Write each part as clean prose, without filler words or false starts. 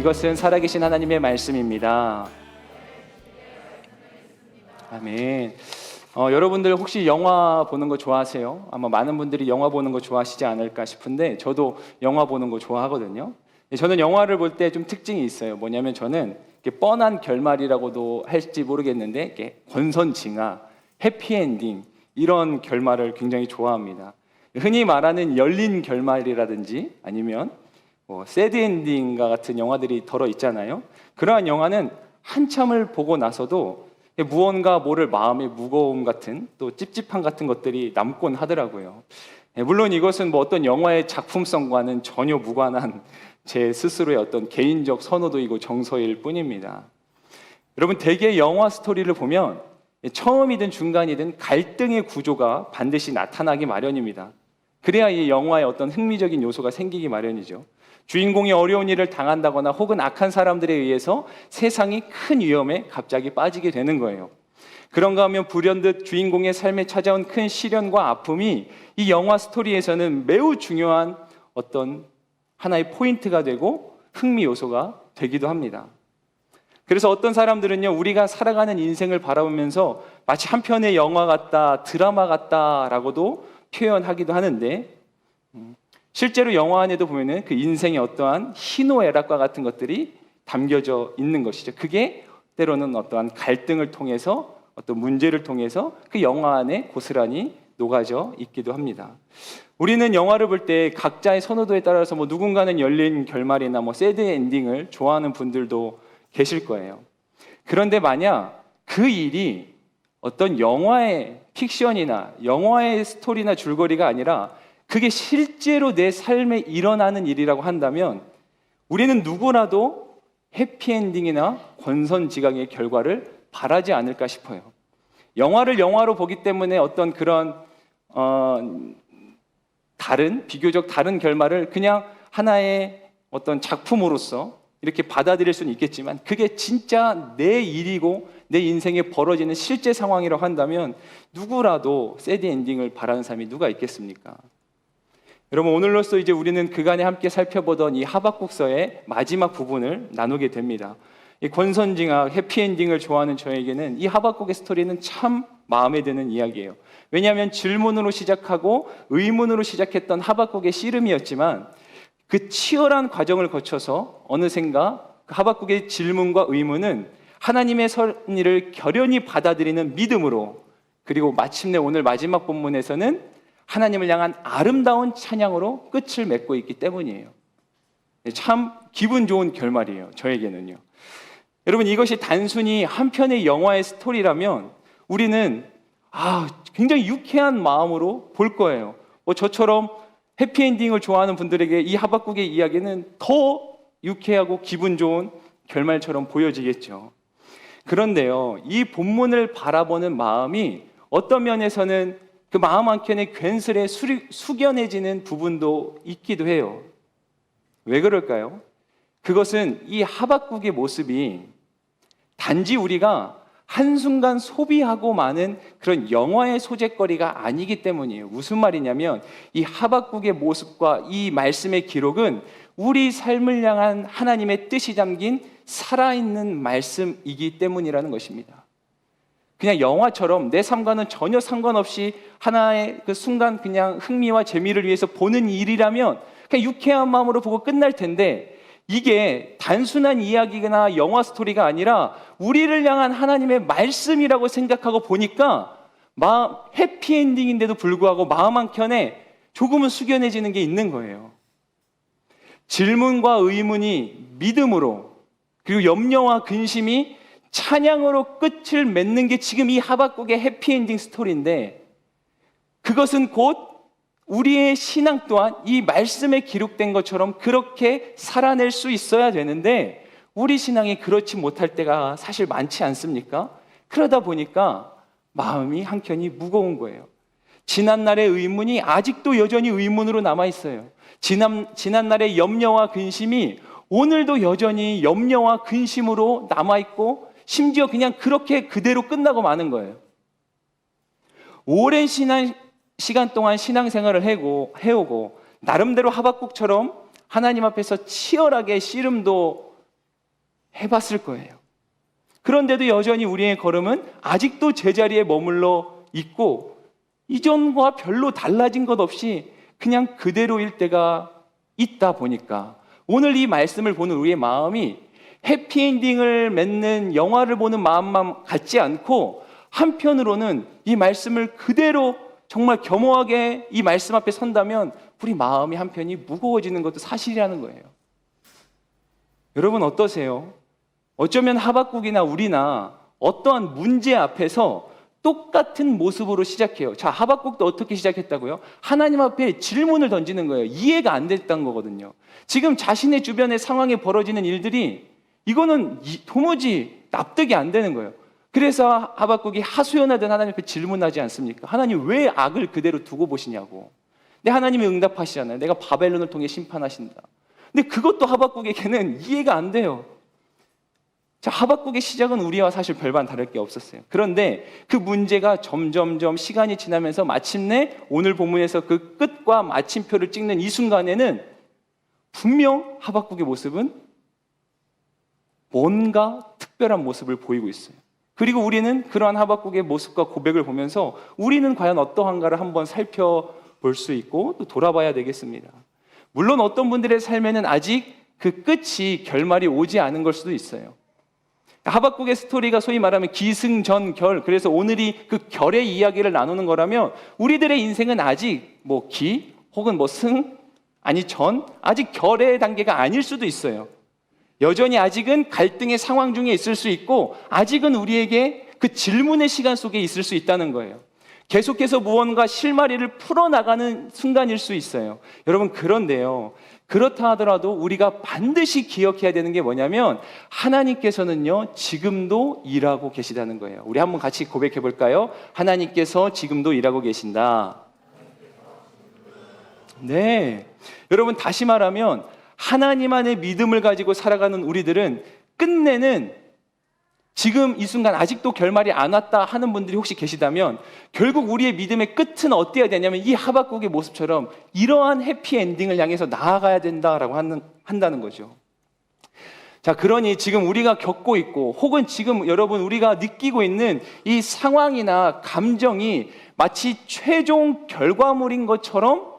이것은 살아계신 하나님의 말씀입니다. 아멘. 여러분들 혹시 영화 보는 거 좋아하세요? 아마 많은 분들이 영화 보는 거 좋아하시지 않을까 싶은데 저도 영화 보는 거 좋아하거든요. 저는 영화를 볼 때 좀 특징이 있어요. 뭐냐면 저는 뻔한 결말이라고도 할지 모르겠는데 권선징악, 해피엔딩 이런 결말을 굉장히 좋아합니다. 흔히 말하는 열린 결말이라든지 아니면 새드엔딩과 같은 영화들이 덜어 있잖아요. 그러한 영화는 한참을 보고 나서도 무언가 모를 마음의 무거움 같은 또 찝찝함 같은 것들이 남곤 하더라고요. 물론 이것은 어떤 영화의 작품성과는 전혀 무관한 제 스스로의 어떤 개인적 선호도이고 정서일 뿐입니다. 여러분, 대개 영화 스토리를 보면 처음이든 중간이든 갈등의 구조가 반드시 나타나기 마련입니다. 그래야 이 영화에 어떤 흥미적인 요소가 생기기 마련이죠. 주인공이 어려운 일을 당한다거나 혹은 악한 사람들에 의해서 세상이 큰 위험에 갑자기 빠지게 되는 거예요. 그런가 하면 불현듯 주인공의 삶에 찾아온 큰 시련과 아픔이 이 영화 스토리에서는 매우 중요한 어떤 하나의 포인트가 되고 흥미 요소가 되기도 합니다. 그래서 어떤 사람들은요, 우리가 살아가는 인생을 바라보면서 마치 한 편의 영화 같다, 드라마 같다라고도 표현하기도 하는데, 실제로 영화 안에도 보면은 그 인생의 어떠한 희노애락과 같은 것들이 담겨져 있는 것이죠. 그게 때로는 어떠한 갈등을 통해서 어떤 문제를 통해서 그 영화 안에 고스란히 녹아져 있기도 합니다. 우리는 영화를 볼 때 각자의 선호도에 따라서 누군가는 열린 결말이나 새드 엔딩을 좋아하는 분들도 계실 거예요. 그런데 만약 그 일이 어떤 영화의 픽션이나 영화의 스토리나 줄거리가 아니라 그게 실제로 내 삶에 일어나는 일이라고 한다면 우리는 누구라도 해피엔딩이나 권선징악의 결과를 바라지 않을까 싶어요. 영화를 영화로 보기 때문에 어떤 그런 비교적 다른 결말을 그냥 하나의 어떤 작품으로서 이렇게 받아들일 수는 있겠지만 그게 진짜 내 일이고 내 인생에 벌어지는 실제 상황이라고 한다면 누구라도 새드 엔딩을 바라는 사람이 누가 있겠습니까? 여러분, 오늘로써 이제 우리는 그간에 함께 살펴보던 이 하박국서의 마지막 부분을 나누게 됩니다. 이 권선징악, 해피엔딩을 좋아하는 저에게는 이 하박국의 스토리는 참 마음에 드는 이야기예요. 왜냐하면 질문으로 시작하고 의문으로 시작했던 하박국의 씨름이었지만 그 치열한 과정을 거쳐서 어느샌가 그 하박국의 질문과 의문은 하나님의 섭리를 결연히 받아들이는 믿음으로, 그리고 마침내 오늘 마지막 본문에서는 하나님을 향한 아름다운 찬양으로 끝을 맺고 있기 때문이에요. 참 기분 좋은 결말이에요, 저에게는요. 여러분, 이것이 단순히 한 편의 영화의 스토리라면 우리는 굉장히 유쾌한 마음으로 볼 거예요. 저처럼 해피엔딩을 좋아하는 분들에게 이 하박국의 이야기는 더 유쾌하고 기분 좋은 결말처럼 보여지겠죠. 그런데요, 이 본문을 바라보는 마음이 어떤 면에서는 그 마음 한켠에 괜스레 숙연해지는 부분도 있기도 해요. 왜 그럴까요? 그것은 이 하박국의 모습이 단지 우리가 한순간 소비하고 마는 그런 영화의 소재거리가 아니기 때문이에요. 무슨 말이냐면 이 하박국의 모습과 이 말씀의 기록은 우리 삶을 향한 하나님의 뜻이 담긴 살아있는 말씀이기 때문이라는 것입니다. 그냥 영화처럼 내 삶과는 전혀 상관없이 하나의 그 순간 그냥 흥미와 재미를 위해서 보는 일이라면 그냥 유쾌한 마음으로 보고 끝날 텐데, 이게 단순한 이야기나 영화 스토리가 아니라 우리를 향한 하나님의 말씀이라고 생각하고 보니까 해피엔딩인데도 불구하고 마음 한켠에 조금은 숙연해지는 게 있는 거예요. 질문과 의문이 믿음으로, 그리고 염려와 근심이 찬양으로 끝을 맺는 게 지금 이 하박국의 해피엔딩 스토리인데, 그것은 곧 우리의 신앙 또한 이 말씀에 기록된 것처럼 그렇게 살아낼 수 있어야 되는데 우리 신앙이 그렇지 못할 때가 사실 많지 않습니까? 그러다 보니까 마음이 한켠이 무거운 거예요. 지난날의 의문이 아직도 여전히 의문으로 남아있어요. 지난날의 염려와 근심이 오늘도 여전히 염려와 근심으로 남아있고 심지어 그냥 그렇게 그대로 끝나고 마는 거예요. 오랜 시간 동안 신앙생활을 해오고 나름대로 하박국처럼 하나님 앞에서 치열하게 씨름도 해봤을 거예요. 그런데도 여전히 우리의 걸음은 아직도 제자리에 머물러 있고 이전과 별로 달라진 것 없이 그냥 그대로일 때가 있다 보니까 오늘 이 말씀을 보는 우리의 마음이 해피엔딩을 맺는 영화를 보는 마음만 같지 않고 한편으로는 이 말씀을 그대로 정말 겸허하게 이 말씀 앞에 선다면 우리 마음이 한편이 무거워지는 것도 사실이라는 거예요. 여러분 어떠세요? 어쩌면 하박국이나 우리나 어떠한 문제 앞에서 똑같은 모습으로 시작해요. 자, 하박국도 어떻게 시작했다고요? 하나님 앞에 질문을 던지는 거예요. 이해가 안 됐다는 거거든요. 지금 자신의 주변의 상황에 벌어지는 일들이 이거는 도무지 납득이 안 되는 거예요. 그래서 하박국이 하소연하던 하나님 앞에 질문하지 않습니까? 하나님 왜 악을 그대로 두고 보시냐고. 근데 하나님이 응답하시잖아요. 내가 바벨론을 통해 심판하신다. 근데 그것도 하박국에게는 이해가 안 돼요. 자, 하박국의 시작은 우리와 사실 별반 다를 게 없었어요. 그런데 그 문제가 점점점 시간이 지나면서 마침내 오늘 본문에서 그 끝과 마침표를 찍는 이 순간에는 분명 하박국의 모습은 뭔가 특별한 모습을 보이고 있어요. 그리고 우리는 그러한 하박국의 모습과 고백을 보면서 우리는 과연 어떠한가를 한번 살펴볼 수 있고 또 돌아봐야 되겠습니다. 물론 어떤 분들의 삶에는 아직 그 끝이 결말이 오지 않은 걸 수도 있어요. 하박국의 스토리가 소위 말하면 기승전결, 그래서 오늘이 그 결의 이야기를 나누는 거라면 우리들의 인생은 아직 기 혹은 승 아니 전 아직 결의 단계가 아닐 수도 있어요. 여전히 아직은 갈등의 상황 중에 있을 수 있고 아직은 우리에게 그 질문의 시간 속에 있을 수 있다는 거예요. 계속해서 무언가 실마리를 풀어나가는 순간일 수 있어요. 여러분 그런데요, 그렇다 하더라도 우리가 반드시 기억해야 되는 게 뭐냐면 하나님께서는요 지금도 일하고 계시다는 거예요. 우리 한번 같이 고백해 볼까요? 하나님께서 지금도 일하고 계신다. 네, 여러분 다시 말하면 하나님 안에 믿음을 가지고 살아가는 우리들은 끝내는 지금 이 순간 아직도 결말이 안 왔다 하는 분들이 혹시 계시다면 결국 우리의 믿음의 끝은 어때야 되냐면 이 하박국의 모습처럼 이러한 해피엔딩을 향해서 나아가야 된다라고 한다는 거죠. 자, 그러니 지금 우리가 겪고 있고 혹은 지금 여러분 우리가 느끼고 있는 이 상황이나 감정이 마치 최종 결과물인 것처럼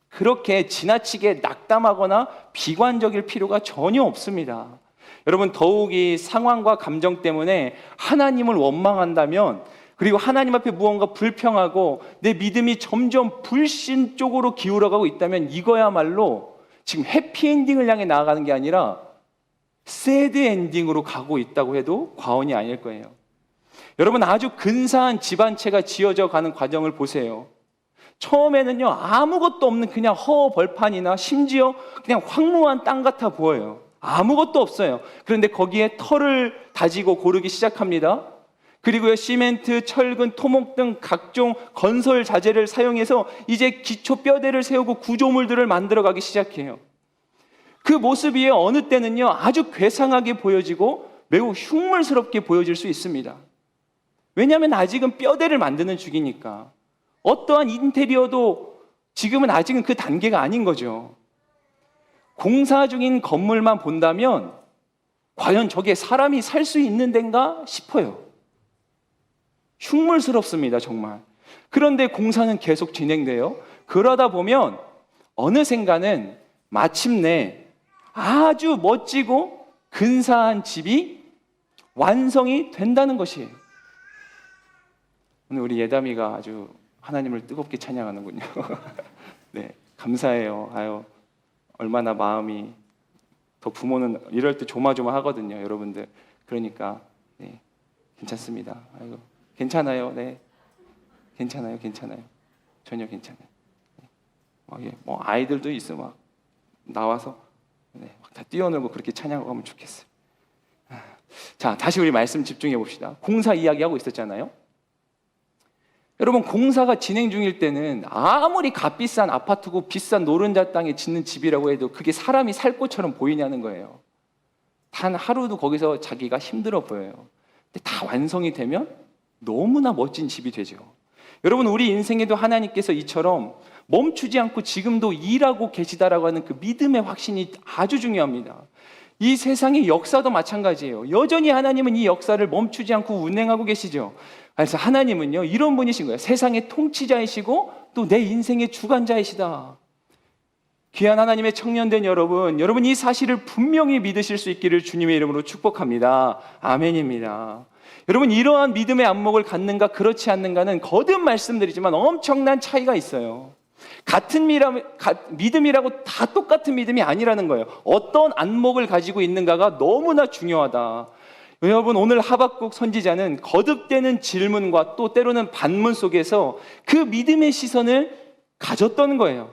그렇게 지나치게 낙담하거나 비관적일 필요가 전혀 없습니다. 여러분 더욱이 상황과 감정 때문에 하나님을 원망한다면 그리고 하나님 앞에 무언가 불평하고 내 믿음이 점점 불신 쪽으로 기울어가고 있다면 이거야말로 지금 해피엔딩을 향해 나아가는 게 아니라 새드 엔딩으로 가고 있다고 해도 과언이 아닐 거예요. 여러분 아주 근사한 집안채가 지어져 가는 과정을 보세요. 처음에는요 아무것도 없는 그냥 허벌판이나 심지어 그냥 황무한 땅 같아 보여요. 아무것도 없어요. 그런데 거기에 털을 다지고 고르기 시작합니다. 그리고요 시멘트, 철근, 토목 등 각종 건설 자재를 사용해서 이제 기초 뼈대를 세우고 구조물들을 만들어가기 시작해요. 그 모습이 어느 때는요 아주 괴상하게 보여지고 매우 흉물스럽게 보여질 수 있습니다. 왜냐하면 아직은 뼈대를 만드는 중이니까. 어떠한 인테리어도 지금은 아직은 그 단계가 아닌 거죠. 공사 중인 건물만 본다면 과연 저게 사람이 살 수 있는 데인가 싶어요. 흉물스럽습니다, 정말. 그런데 공사는 계속 진행돼요. 그러다 보면 어느샌가는 마침내 아주 멋지고 근사한 집이 완성이 된다는 것이에요. 오늘 우리 예담이가 아주 하나님을 뜨겁게 찬양하는군요. 네, 감사해요. 아유, 얼마나 마음이 더 부모는 이럴 때 조마조마하거든요, 여러분들. 그러니까 네, 괜찮습니다. 아이고, 괜찮아요. 네, 괜찮아요. 전혀 괜찮아요. 네. 아이들도 있어 막 나와서 네, 막 다 뛰어놀고 그렇게 찬양하고 하면 좋겠어요. 자, 다시 우리 말씀 집중해 봅시다. 공사 이야기하고 있었잖아요. 여러분 공사가 진행 중일 때는 아무리 값비싼 아파트고 비싼 노른자 땅에 짓는 집이라고 해도 그게 사람이 살 곳처럼 보이냐는 거예요. 단 하루도 거기서 자기가 힘들어 보여요. 근데 다 완성이 되면 너무나 멋진 집이 되죠. 여러분 우리 인생에도 하나님께서 이처럼 멈추지 않고 지금도 일하고 계시다라고 하는 그 믿음의 확신이 아주 중요합니다. 이 세상의 역사도 마찬가지예요. 여전히 하나님은 이 역사를 멈추지 않고 운행하고 계시죠. 그래서 하나님은요, 이런 분이신 거예요. 세상의 통치자이시고 또 내 인생의 주관자이시다. 귀한 하나님의 청년된 여러분 이 사실을 분명히 믿으실 수 있기를 주님의 이름으로 축복합니다. 아멘입니다. 여러분, 이러한 믿음의 안목을 갖는가 그렇지 않는가는 거듭 말씀드리지만 엄청난 차이가 있어요. 같은 믿음이라고 다 똑같은 믿음이 아니라는 거예요. 어떤 안목을 가지고 있는가가 너무나 중요하다. 여러분, 오늘 하박국 선지자는 거듭되는 질문과 또 때로는 반문 속에서 그 믿음의 시선을 가졌던 거예요.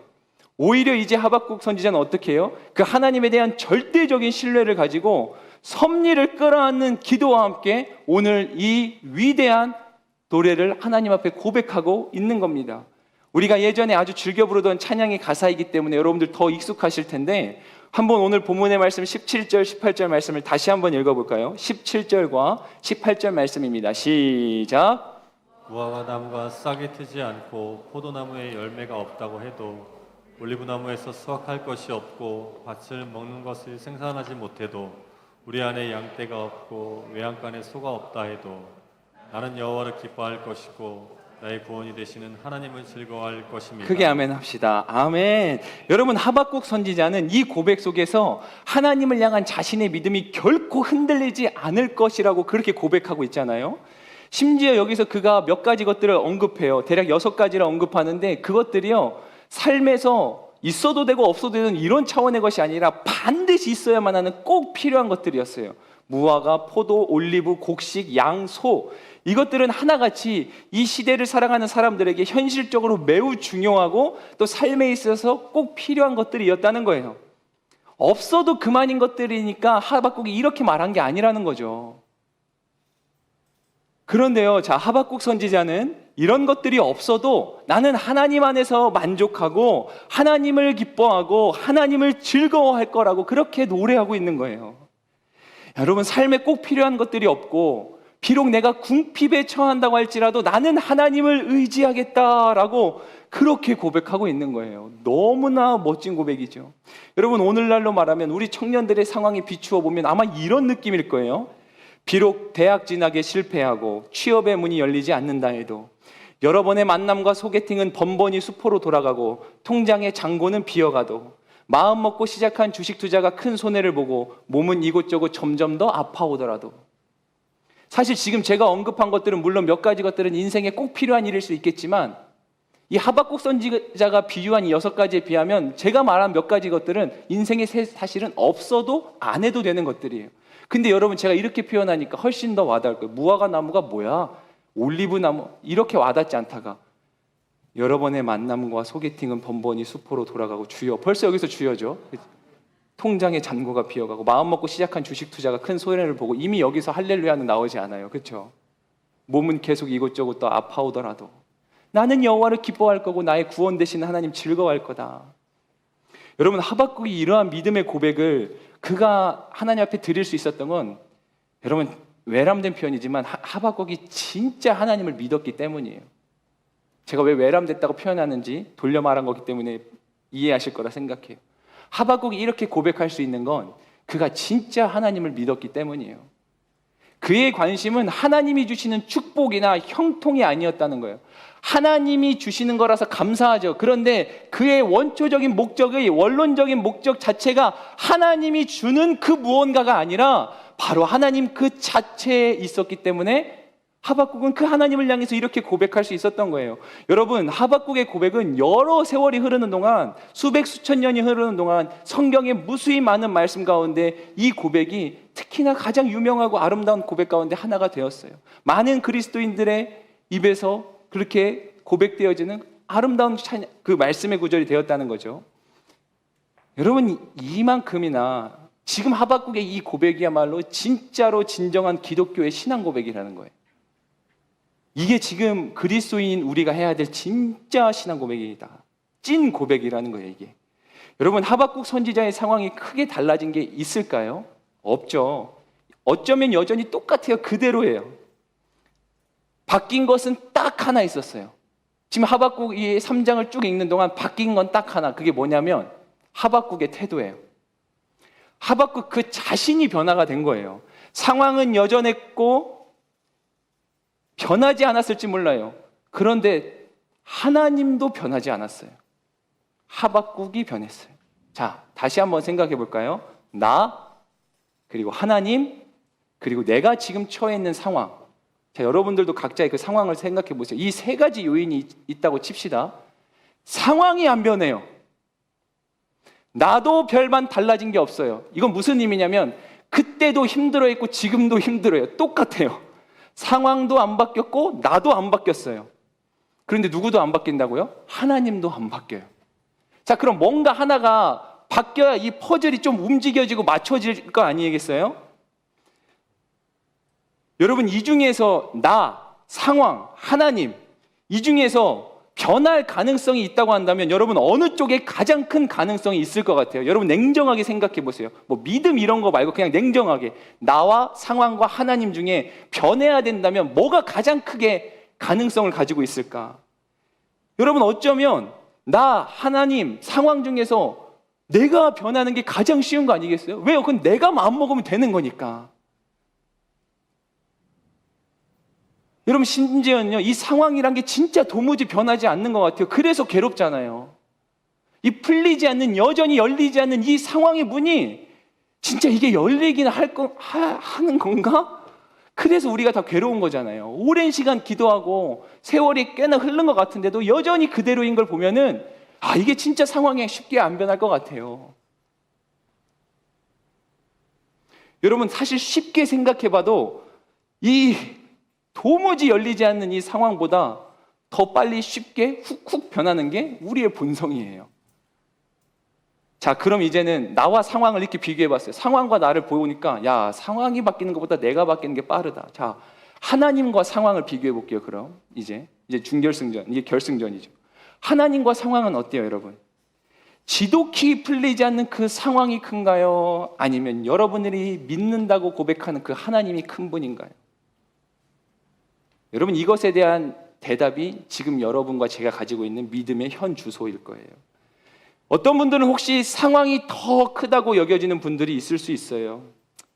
오히려 이제 하박국 선지자는 어떻게 해요? 그 하나님에 대한 절대적인 신뢰를 가지고 섭리를 끌어안는 기도와 함께 오늘 이 위대한 노래를 하나님 앞에 고백하고 있는 겁니다. 우리가 예전에 아주 즐겨 부르던 찬양의 가사이기 때문에 여러분들 더 익숙하실 텐데, 한번 오늘 본문의 말씀 17절, 18절 말씀을 다시 한번 읽어볼까요? 17절과 18절 말씀입니다. 시작. 무화과 나무가 싹이 트지 않고 포도나무에 열매가 없다고 해도, 올리브나무에서 수확할 것이 없고 밭을 먹는 것을 생산하지 못해도, 우리 안에 양떼가 없고 외양간에 소가 없다 해도 나는 여호와를 기뻐할 것이고 나의 구원이 되시는 하나님을 즐거워할 것입니다. 크게 아멘 합시다. 아멘. 여러분, 하박국 선지자는 이 고백 속에서 하나님을 향한 자신의 믿음이 결코 흔들리지 않을 것이라고 그렇게 고백하고 있잖아요. 심지어 여기서 그가 몇 가지 것들을 언급해요. 대략 6가지를 언급하는데, 그것들이요, 삶에서 있어도 되고 없어도 되는 이런 차원의 것이 아니라 반드시 있어야만 하는 꼭 필요한 것들이었어요. 무화과, 포도, 올리브, 곡식, 양, 소, 이것들은 하나같이 이 시대를 살아가는 사람들에게 현실적으로 매우 중요하고 또 삶에 있어서 꼭 필요한 것들이었다는 거예요. 없어도 그만인 것들이니까 하박국이 이렇게 말한 게 아니라는 거죠. 그런데요, 자, 하박국 선지자는 이런 것들이 없어도 나는 하나님 안에서 만족하고 하나님을 기뻐하고 하나님을 즐거워할 거라고 그렇게 노래하고 있는 거예요. 여러분, 삶에 꼭 필요한 것들이 없고 비록 내가 궁핍에 처한다고 할지라도 나는 하나님을 의지하겠다라고 그렇게 고백하고 있는 거예요. 너무나 멋진 고백이죠. 여러분, 오늘날로 말하면 우리 청년들의 상황에 비추어 보면 아마 이런 느낌일 거예요. 비록 대학 진학에 실패하고 취업의 문이 열리지 않는다 해도, 여러 번의 만남과 소개팅은 번번이 수포로 돌아가고 통장의 잔고는 비어가도, 마음 먹고 시작한 주식 투자가 큰 손해를 보고 몸은 이곳저곳 점점 더 아파오더라도, 사실 지금 제가 언급한 것들은 물론 몇 가지 것들은 인생에 꼭 필요한 일일 수 있겠지만, 이 하박국 선지자가 비유한 이 6가지에 비하면 제가 말한 몇 가지 것들은 인생에 사실은 없어도 안 해도 되는 것들이에요. 근데 여러분, 제가 이렇게 표현하니까 훨씬 더 와닿을 거예요. 무화과 나무가 뭐야? 올리브 나무? 이렇게 와닿지 않다가, 여러 번의 만남과 소개팅은 번번이 수포로 돌아가고, 주여, 벌써 여기서 주여죠. 통장의 잔고가 비어가고 마음 먹고 시작한 주식 투자가 큰 손해를 보고, 이미 여기서 할렐루야는 나오지 않아요. 그렇죠? 몸은 계속 이곳저곳 또 아파오더라도 나는 여호와를 기뻐할 거고 나의 구원 되시는 하나님 즐거워할 거다. 여러분, 하박국이 이러한 믿음의 고백을 그가 하나님 앞에 드릴 수 있었던 건, 여러분, 외람된 표현이지만 하박국이 진짜 하나님을 믿었기 때문이에요. 제가 왜 외람됐다고 표현하는지 돌려 말한 거기 때문에 이해하실 거라 생각해요. 하박국이 이렇게 고백할 수 있는 건 그가 진짜 하나님을 믿었기 때문이에요. 그의 관심은 하나님이 주시는 축복이나 형통이 아니었다는 거예요. 하나님이 주시는 거라서 감사하죠. 그런데 그의 원초적인 목적의 원론적인 목적 자체가 하나님이 주는 그 무언가가 아니라 바로 하나님 그 자체에 있었기 때문에 하박국은 그 하나님을 향해서 이렇게 고백할 수 있었던 거예요. 여러분, 하박국의 고백은 여러 세월이 흐르는 동안, 수백 수천 년이 흐르는 동안 성경에 무수히 많은 말씀 가운데 이 고백이 특히나 가장 유명하고 아름다운 고백 가운데 하나가 되었어요. 많은 그리스도인들의 입에서 그렇게 고백되어지는 아름다운 그 말씀의 구절이 되었다는 거죠. 여러분, 이만큼이나 지금 하박국의 이 고백이야말로 진짜로 진정한 기독교의 신앙 고백이라는 거예요. 이게 지금 그리스도인 우리가 해야 될 진짜 신앙 고백이다. 찐 고백이라는 거예요, 이게. 여러분, 하박국 선지자의 상황이 크게 달라진 게 있을까요? 없죠. 어쩌면 여전히 똑같아요. 그대로예요. 바뀐 것은 딱 하나 있었어요. 지금 하박국 이 3장을 쭉 읽는 동안 바뀐 건 딱 하나. 그게 뭐냐면 하박국의 태도예요. 하박국 그 자신이 변화가 된 거예요. 상황은 여전했고 변하지 않았을지 몰라요. 그런데 하나님도 변하지 않았어요. 하박국이 변했어요. 자, 다시 한번 생각해 볼까요? 나, 그리고 하나님, 그리고 내가 지금 처해 있는 상황. 자, 여러분들도 각자의 그 상황을 생각해 보세요. 이 세 가지 요인이 있다고 칩시다. 상황이 안 변해요. 나도 별반 달라진 게 없어요. 이건 무슨 의미냐면 그때도 힘들어했고 지금도 힘들어요. 똑같아요. 상황도 안 바뀌었고 나도 안 바뀌었어요. 그런데 누구도 안 바뀐다고요? 하나님도 안 바뀌어요. 자, 그럼 뭔가 하나가 바뀌어야 이 퍼즐이 좀 움직여지고 맞춰질 거 아니겠어요? 여러분, 이 중에서 나, 상황, 하나님, 이 중에서 변할 가능성이 있다고 한다면 여러분 어느 쪽에 가장 큰 가능성이 있을 것 같아요? 여러분 냉정하게 생각해 보세요. 뭐 믿음 이런 거 말고 그냥 냉정하게 나와 상황과 하나님 중에 변해야 된다면 뭐가 가장 크게 가능성을 가지고 있을까? 여러분 어쩌면 나, 하나님, 상황 중에서 내가 변하는 게 가장 쉬운 거 아니겠어요? 왜요? 그건 내가 마음먹으면 되는 거니까. 여러분 심지어는요, 이 상황이란 게 진짜 도무지 변하지 않는 것 같아요. 그래서 괴롭잖아요. 이 풀리지 않는, 여전히 열리지 않는 이 상황의 문이 진짜 이게 열리긴 하는 건가? 그래서 우리가 다 괴로운 거잖아요. 오랜 시간 기도하고 세월이 꽤나 흐른 것 같은데도 여전히 그대로인 걸 보면은 이게 진짜 상황이 쉽게 안 변할 것 같아요. 여러분 사실 쉽게 생각해봐도 이 도무지 열리지 않는 이 상황보다 더 빨리 쉽게 훅훅 변하는 게 우리의 본성이에요. 자, 그럼 이제는 나와 상황을 이렇게 비교해봤어요. 상황과 나를 보니까 야, 상황이 바뀌는 것보다 내가 바뀌는 게 빠르다. 자, 하나님과 상황을 비교해볼게요. 그럼 이제 준결승전, 이게 결승전이죠. 하나님과 상황은 어때요, 여러분? 지독히 풀리지 않는 그 상황이 큰가요? 아니면 여러분들이 믿는다고 고백하는 그 하나님이 큰 분인가요? 여러분 이것에 대한 대답이 지금 여러분과 제가 가지고 있는 믿음의 현 주소일 거예요. 어떤 분들은 혹시 상황이 더 크다고 여겨지는 분들이 있을 수 있어요.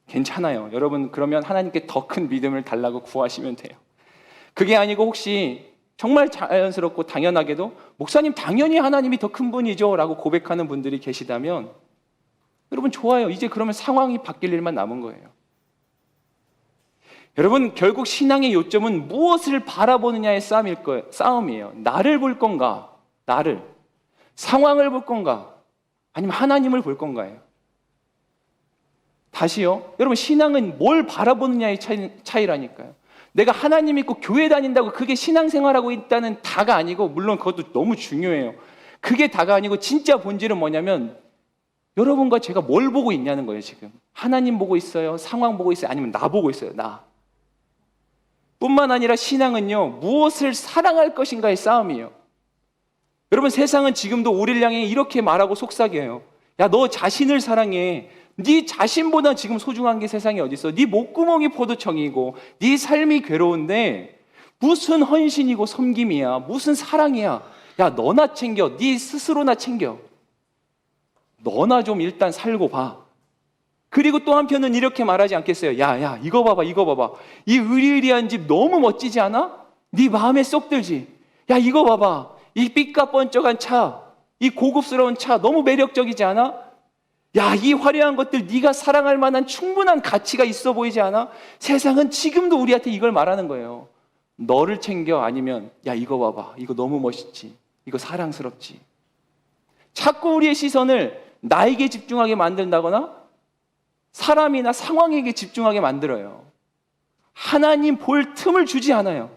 괜찮아요. 여러분 그러면 하나님께 더 큰 믿음을 달라고 구하시면 돼요. 그게 아니고 혹시 정말 자연스럽고 당연하게도 목사님 당연히 하나님이 더 큰 분이죠 라고 고백하는 분들이 계시다면 여러분 좋아요. 이제 그러면 상황이 바뀔 일만 남은 거예요. 여러분 결국 신앙의 요점은 무엇을 바라보느냐의 싸움이에요. 나를 볼 건가? 나를. 상황을 볼 건가? 아니면 하나님을 볼 건가요? 다시요. 여러분 신앙은 뭘 바라보느냐의 차이라니까요. 내가 하나님 믿고 교회 다닌다고 그게 신앙생활하고 있다는 다가 아니고 물론 그것도 너무 중요해요. 그게 다가 아니고 진짜 본질은 뭐냐면 여러분과 제가 뭘 보고 있냐는 거예요. 지금 하나님 보고 있어요? 상황 보고 있어요? 아니면 나 보고 있어요? 나. 뿐만 아니라 신앙은요, 무엇을 사랑할 것인가의 싸움이에요. 여러분 세상은 지금도 우리를 향해 이렇게 말하고 속삭여요. 야, 너 자신을 사랑해. 네 자신보다 지금 소중한 게 세상에 어디 있어? 네 목구멍이 포도청이고 네 삶이 괴로운데 무슨 헌신이고 섬김이야? 무슨 사랑이야? 야, 너나 챙겨. 네 스스로나 챙겨. 너나 좀 일단 살고 봐. 그리고 또 한편은 이렇게 말하지 않겠어요? 야, 이거 봐봐. 이 으리으리한 집 너무 멋지지 않아? 네 마음에 쏙 들지? 야, 이거 봐봐. 이 삐까뻔쩍한 차, 이 고급스러운 차 너무 매력적이지 않아? 야, 이 화려한 것들 네가 사랑할 만한 충분한 가치가 있어 보이지 않아? 세상은 지금도 우리한테 이걸 말하는 거예요. 너를 챙겨 아니면 야, 이거 봐봐. 이거 너무 멋있지? 이거 사랑스럽지? 자꾸 우리의 시선을 나에게 집중하게 만든다거나 사람이나 상황에게 집중하게 만들어요. 하나님 볼 틈을 주지 않아요.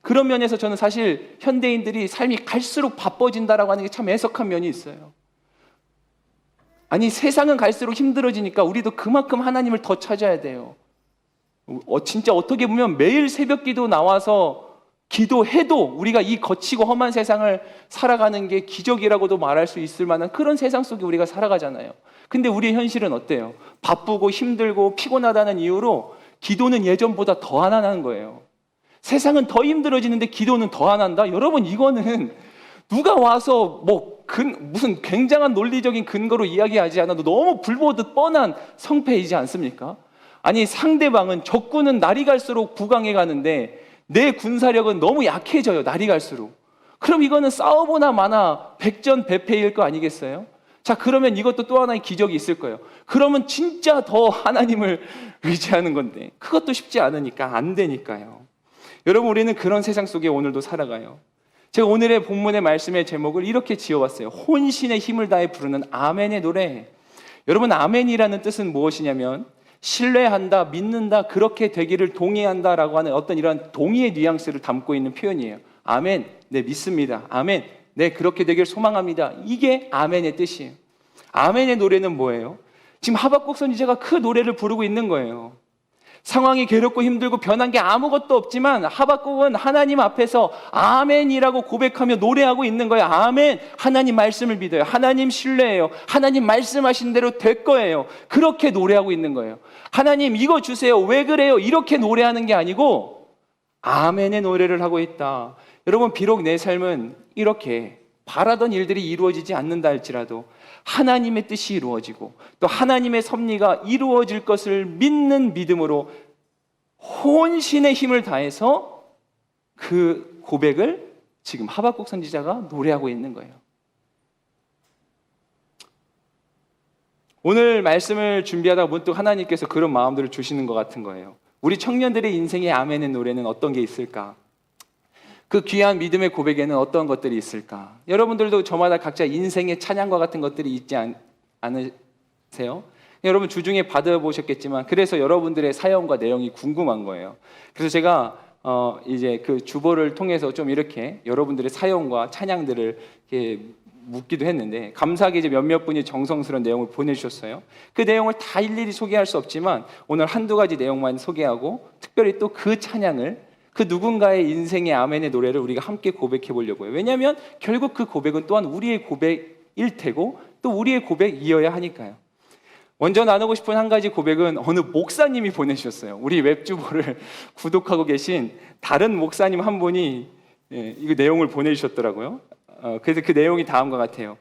그런 면에서 저는 사실 현대인들이 삶이 갈수록 바빠진다라고 하는 게 참 애석한 면이 있어요. 아니 세상은 갈수록 힘들어지니까 우리도 그만큼 하나님을 더 찾아야 돼요. 진짜 어떻게 보면 매일 새벽 기도 나와서 기도해도 우리가 이 거치고 험한 세상을 살아가는 게 기적이라고도 말할 수 있을 만한 그런 세상 속에 우리가 살아가잖아요. 근데 우리의 현실은 어때요? 바쁘고 힘들고 피곤하다는 이유로 기도는 예전보다 더 안 하는 거예요. 세상은 더 힘들어지는데 기도는 더 안 한다? 여러분 이거는 누가 와서 뭐 무슨 굉장한 논리적인 근거로 이야기하지 않아도 너무 불보듯 뻔한 성패이지 않습니까? 아니, 상대방은, 적군은 날이 갈수록 부강해 가는데 내 군사력은 너무 약해져요, 날이 갈수록. 그럼 이거는 싸워보나 마나 백전백패일 거 아니겠어요? 자, 그러면 이것도 또 하나의 기적이 있을 거예요. 그러면 진짜 더 하나님을 의지하는 건데 그것도 쉽지 않으니까, 안 되니까요. 여러분, 우리는 그런 세상 속에 오늘도 살아가요. 제가 오늘의 본문의 말씀의 제목을 이렇게 지어봤어요. 혼신의 힘을 다해 부르는 아멘의 노래. 여러분, 아멘이라는 뜻은 무엇이냐면 신뢰한다, 믿는다, 그렇게 되기를 동의한다라고 하는 어떤 이런 동의의 뉘앙스를 담고 있는 표현이에요. 아멘, 네, 믿습니다. 아멘, 네, 그렇게 되길 소망합니다. 이게 아멘의 뜻이에요. 아멘의 노래는 뭐예요? 지금 하박국 선지자가 그 노래를 부르고 있는 거예요. 상황이 괴롭고 힘들고 변한 게 아무것도 없지만 하박국은 하나님 앞에서 아멘이라고 고백하며 노래하고 있는 거예요. 아멘, 하나님 말씀을 믿어요. 하나님 신뢰해요. 하나님 말씀하신 대로 될 거예요. 그렇게 노래하고 있는 거예요. 하나님 이거 주세요. 왜 그래요? 이렇게 노래하는 게 아니고 아멘의 노래를 하고 있다. 여러분, 비록 내 삶은 이렇게 바라던 일들이 이루어지지 않는다 할지라도 하나님의 뜻이 이루어지고 또 하나님의 섭리가 이루어질 것을 믿는 믿음으로 혼신의 힘을 다해서 그 고백을 지금 하박국 선지자가 노래하고 있는 거예요. 오늘 말씀을 준비하다 문득 하나님께서 그런 마음들을 주시는 것 같은 거예요. 우리 청년들의 인생의 아멘의 노래는 어떤 게 있을까? 그 귀한 믿음의 고백에는 어떤 것들이 있을까? 여러분들도 저마다 각자 인생의 찬양과 같은 것들이 있지 않으세요? 여러분 주중에 받아보셨겠지만 그래서 여러분들의 사연과 내용이 궁금한 거예요. 그래서 제가 이제 그 주보를 통해서 좀 이렇게 여러분들의 사연과 찬양들을 이렇게 묻기도 했는데 감사하게 이제 몇몇 분이 정성스러운 내용을 보내주셨어요. 그 내용을 다 일일이 소개할 수 없지만 오늘 한두 가지 내용만 소개하고 특별히 또 그 찬양을 그 누군가의 인생의 아멘의 노래를 우리가 함께 고백해 보려고요. 왜냐하면 결국 그 고백은 또한 우리의 고백일 테고 또 우리의 고백이어야 하니까요. 먼저 나누고 싶은 한 가지 고백은 어느 목사님이 보내주셨어요. 우리 웹주보를 구독하고 계신 다른 목사님 한 분이 이 내용을 보내주셨더라고요. 그래서 그 내용이 다음과 같아요.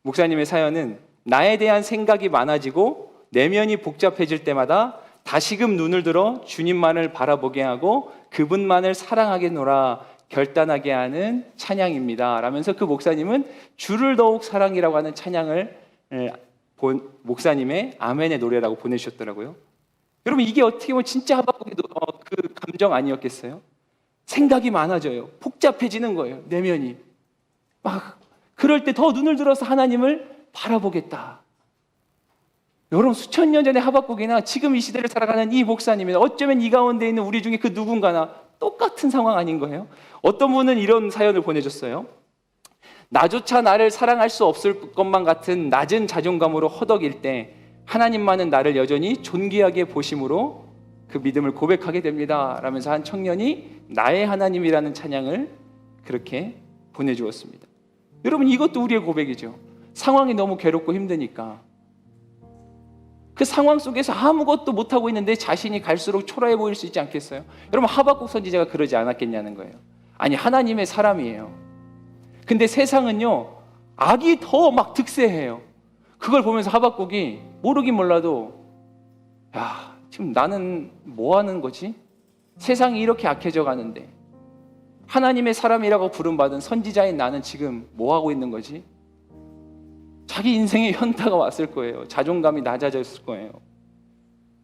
목사님의 사연은 나에 대한 생각이 많아지고 내면이 복잡해질 때마다 다시금 눈을 들어 주님만을 바라보게 하고 그분만을 사랑하게노라 결단하게 하는 찬양입니다. 라면서 그 목사님은 주를 더욱 사랑이라고 하는 찬양을 목사님의 아멘의 노래라고 보내주셨더라고요. 여러분 이게 어떻게 보면 진짜 하박국의 그 감정 아니었겠어요? 생각이 많아져요. 복잡해지는 거예요. 내면이. 막 그럴 때 더 눈을 들어서 하나님을 바라보겠다. 여러분 수천 년 전의 하박국이나 지금 이 시대를 살아가는 이 목사님이 어쩌면 이 가운데 있는 우리 중에 그 누군가나 똑같은 상황 아닌 거예요? 어떤 분은 이런 사연을 보내줬어요. 나조차 나를 사랑할 수 없을 것만 같은 낮은 자존감으로 허덕일 때 하나님만은 나를 여전히 존귀하게 보심으로 그 믿음을 고백하게 됩니다. 라면서 한 청년이 나의 하나님이라는 찬양을 그렇게 보내주었습니다. 여러분 이것도 우리의 고백이죠. 상황이 너무 괴롭고 힘드니까 그 상황 속에서 아무것도 못하고 있는데 자신이 갈수록 초라해 보일 수 있지 않겠어요? 여러분 하박국 선지자가 그러지 않았겠냐는 거예요. 아니 하나님의 사람이에요. 근데 세상은요 악이 더 막 득세해요. 그걸 보면서 하박국이 모르긴 몰라도 야 지금 나는 뭐 하는 거지? 세상이 이렇게 악해져 가는데 하나님의 사람이라고 부름받은 선지자인 나는 지금 뭐 하고 있는 거지? 자기 인생에 현타가 왔을 거예요. 자존감이 낮아졌을 거예요.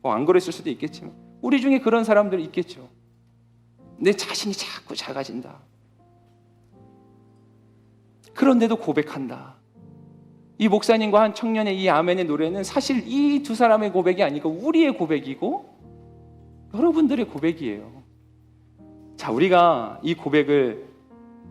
안 그랬을 수도 있겠지만 우리 중에 그런 사람들이 있겠죠. 내 자신이 자꾸 작아진다. 그런데도 고백한다. 이 목사님과 한 청년의 이 아멘의 노래는 사실 이 두 사람의 고백이 아니고 우리의 고백이고 여러분들의 고백이에요. 자, 우리가 이 고백을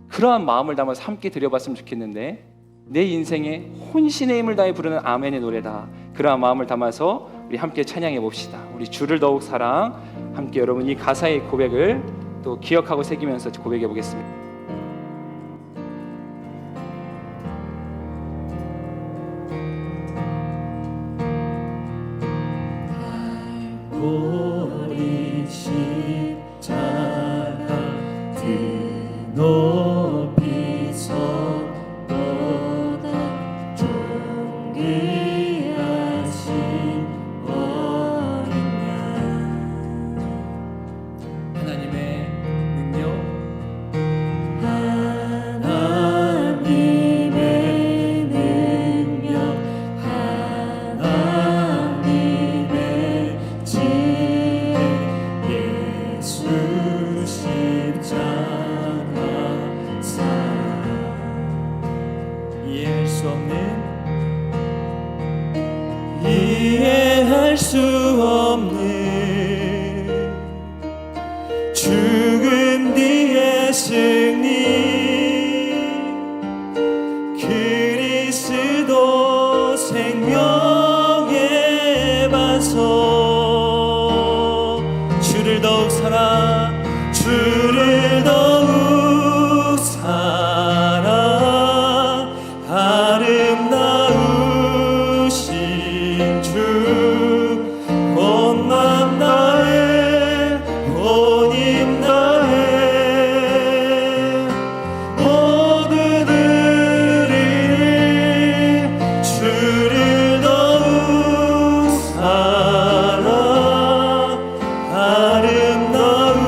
그러한 마음을 담아서 함께 드려봤으면 좋겠는데 내 인생에 혼신의 힘을 다해 부르는 아멘의 노래다. 그러한 마음을 담아서 우리 함께 찬양해 봅시다. 우리 주를 더욱 사랑 함께 여러분 이 가사의 고백을 또 기억하고 새기면서 고백해 보겠습니다. 고리 십자가 드높이 섰고 이해할 수 없는 죽음 뒤의 승리 그리스도 생명의 반석 주를 더욱 사랑 주를 더욱 사랑 아름다우신 주 온 맘 다해 온 힘 다해 모두들이 주를 더욱 사랑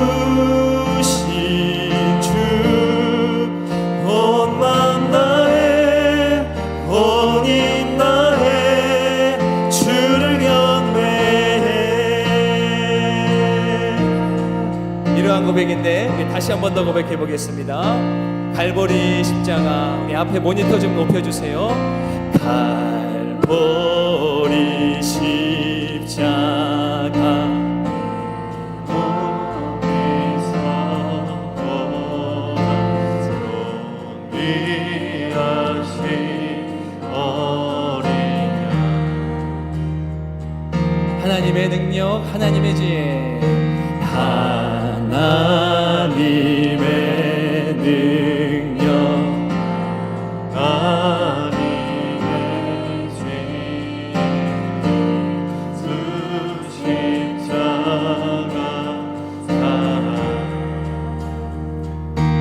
아름다우신 주 온 맘 다해 온 힘 다해 주를 경배해. 이러한 고백인데 우리 다시 한 번 더 고백해 보겠습니다. 갈보리 십자가 우리 앞에 모니터 좀 높여주세요. 갈보리 십자가 하나님의 능력, 하나님의 지혜, 하나님의 능력, 하나님의 지혜, 주 십자가 사랑,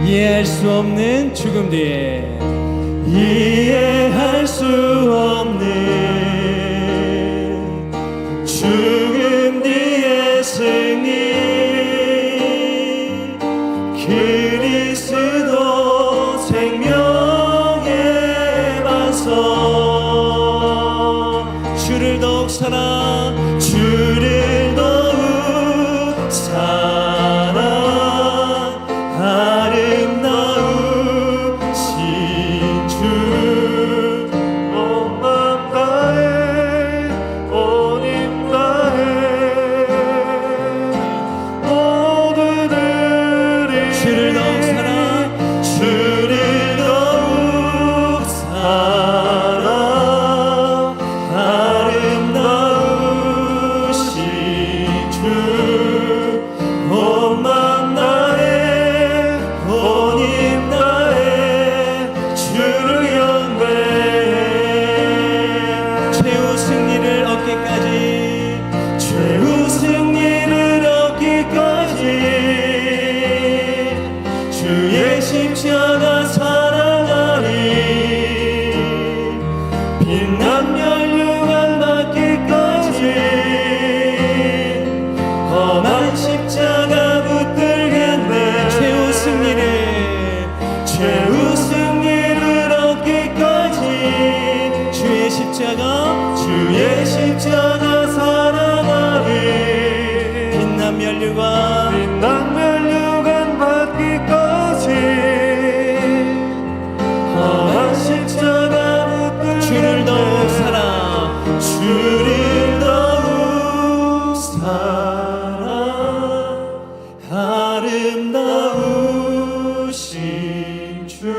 이해할 수 없는 죽음 뒤에 이해할 수 없는 죽음 뒤의 승리 그리스도 생명의 반석 주를 더욱 사랑 주를 더욱 사랑 아름다우신 주 온 맘 다해 온 힘 다해 모두들이 주를 더욱 사랑 주를 더욱 사랑 아름다우신 주 온 맘 다해 온 힘 다해 주를 경배해. 최후 승리를 얻기까지 최후 승리를 얻기까지 주의 십자가 사랑하리 빛난 멸류관 받기까지 험한 십자가 붙들겠네. 최후 승리를 얻기까지 주의 십자가 사랑하리 빛난 멸류관 받기까지 험한 십자가 붙들겠네. 주를 더욱 사랑 주를 더욱 사랑 아름다우신 주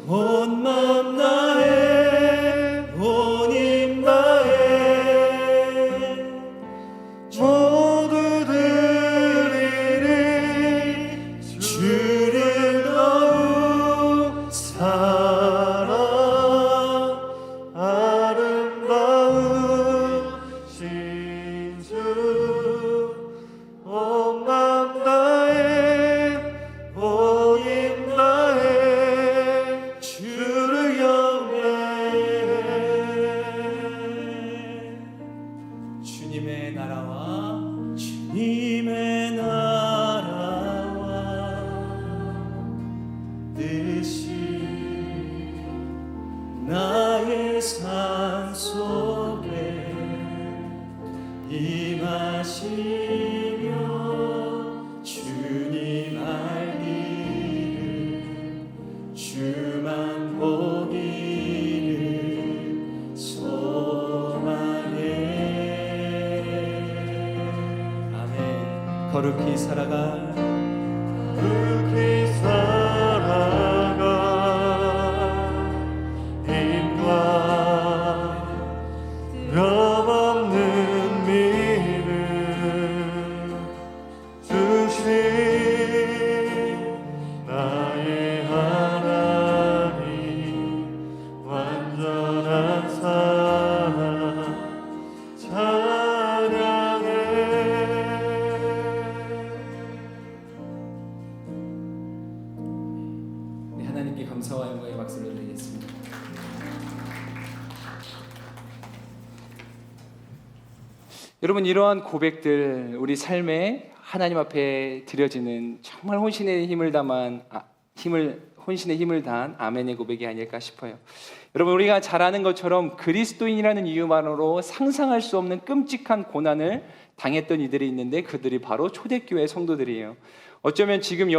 온 맘 다해 온 힘 다해 모두들이 주를 더욱 사랑 아름다우신 주 온 맘 다해 온 힘 다해 주를 경배해. 주님의 나라와 뜻이 나의 삶 속에 임하시며 주님 알기를 주만 보기 거룩히 살아가 그렇게 살아가 힘과 변함없는 믿음 주신 나의 하나님 완전한 사랑 찬양해. 네, 하나님께 감사와 영광의 박수를 드리겠습니다. 여러분, 이러한 고백들 우리 삶에 하나님 앞에 드려지는 정말 혼신의 힘을 다한 아멘의 고백이 아닐까 싶어요. 여러분, 우리가 잘 아는 것처럼 그리스도인이라는 이유만으로 상상할 수 없는 끔찍한 고난을 당했던 이들이 있는데 그들이 바로 초대교회 성도들이에요. 어쩌면 지금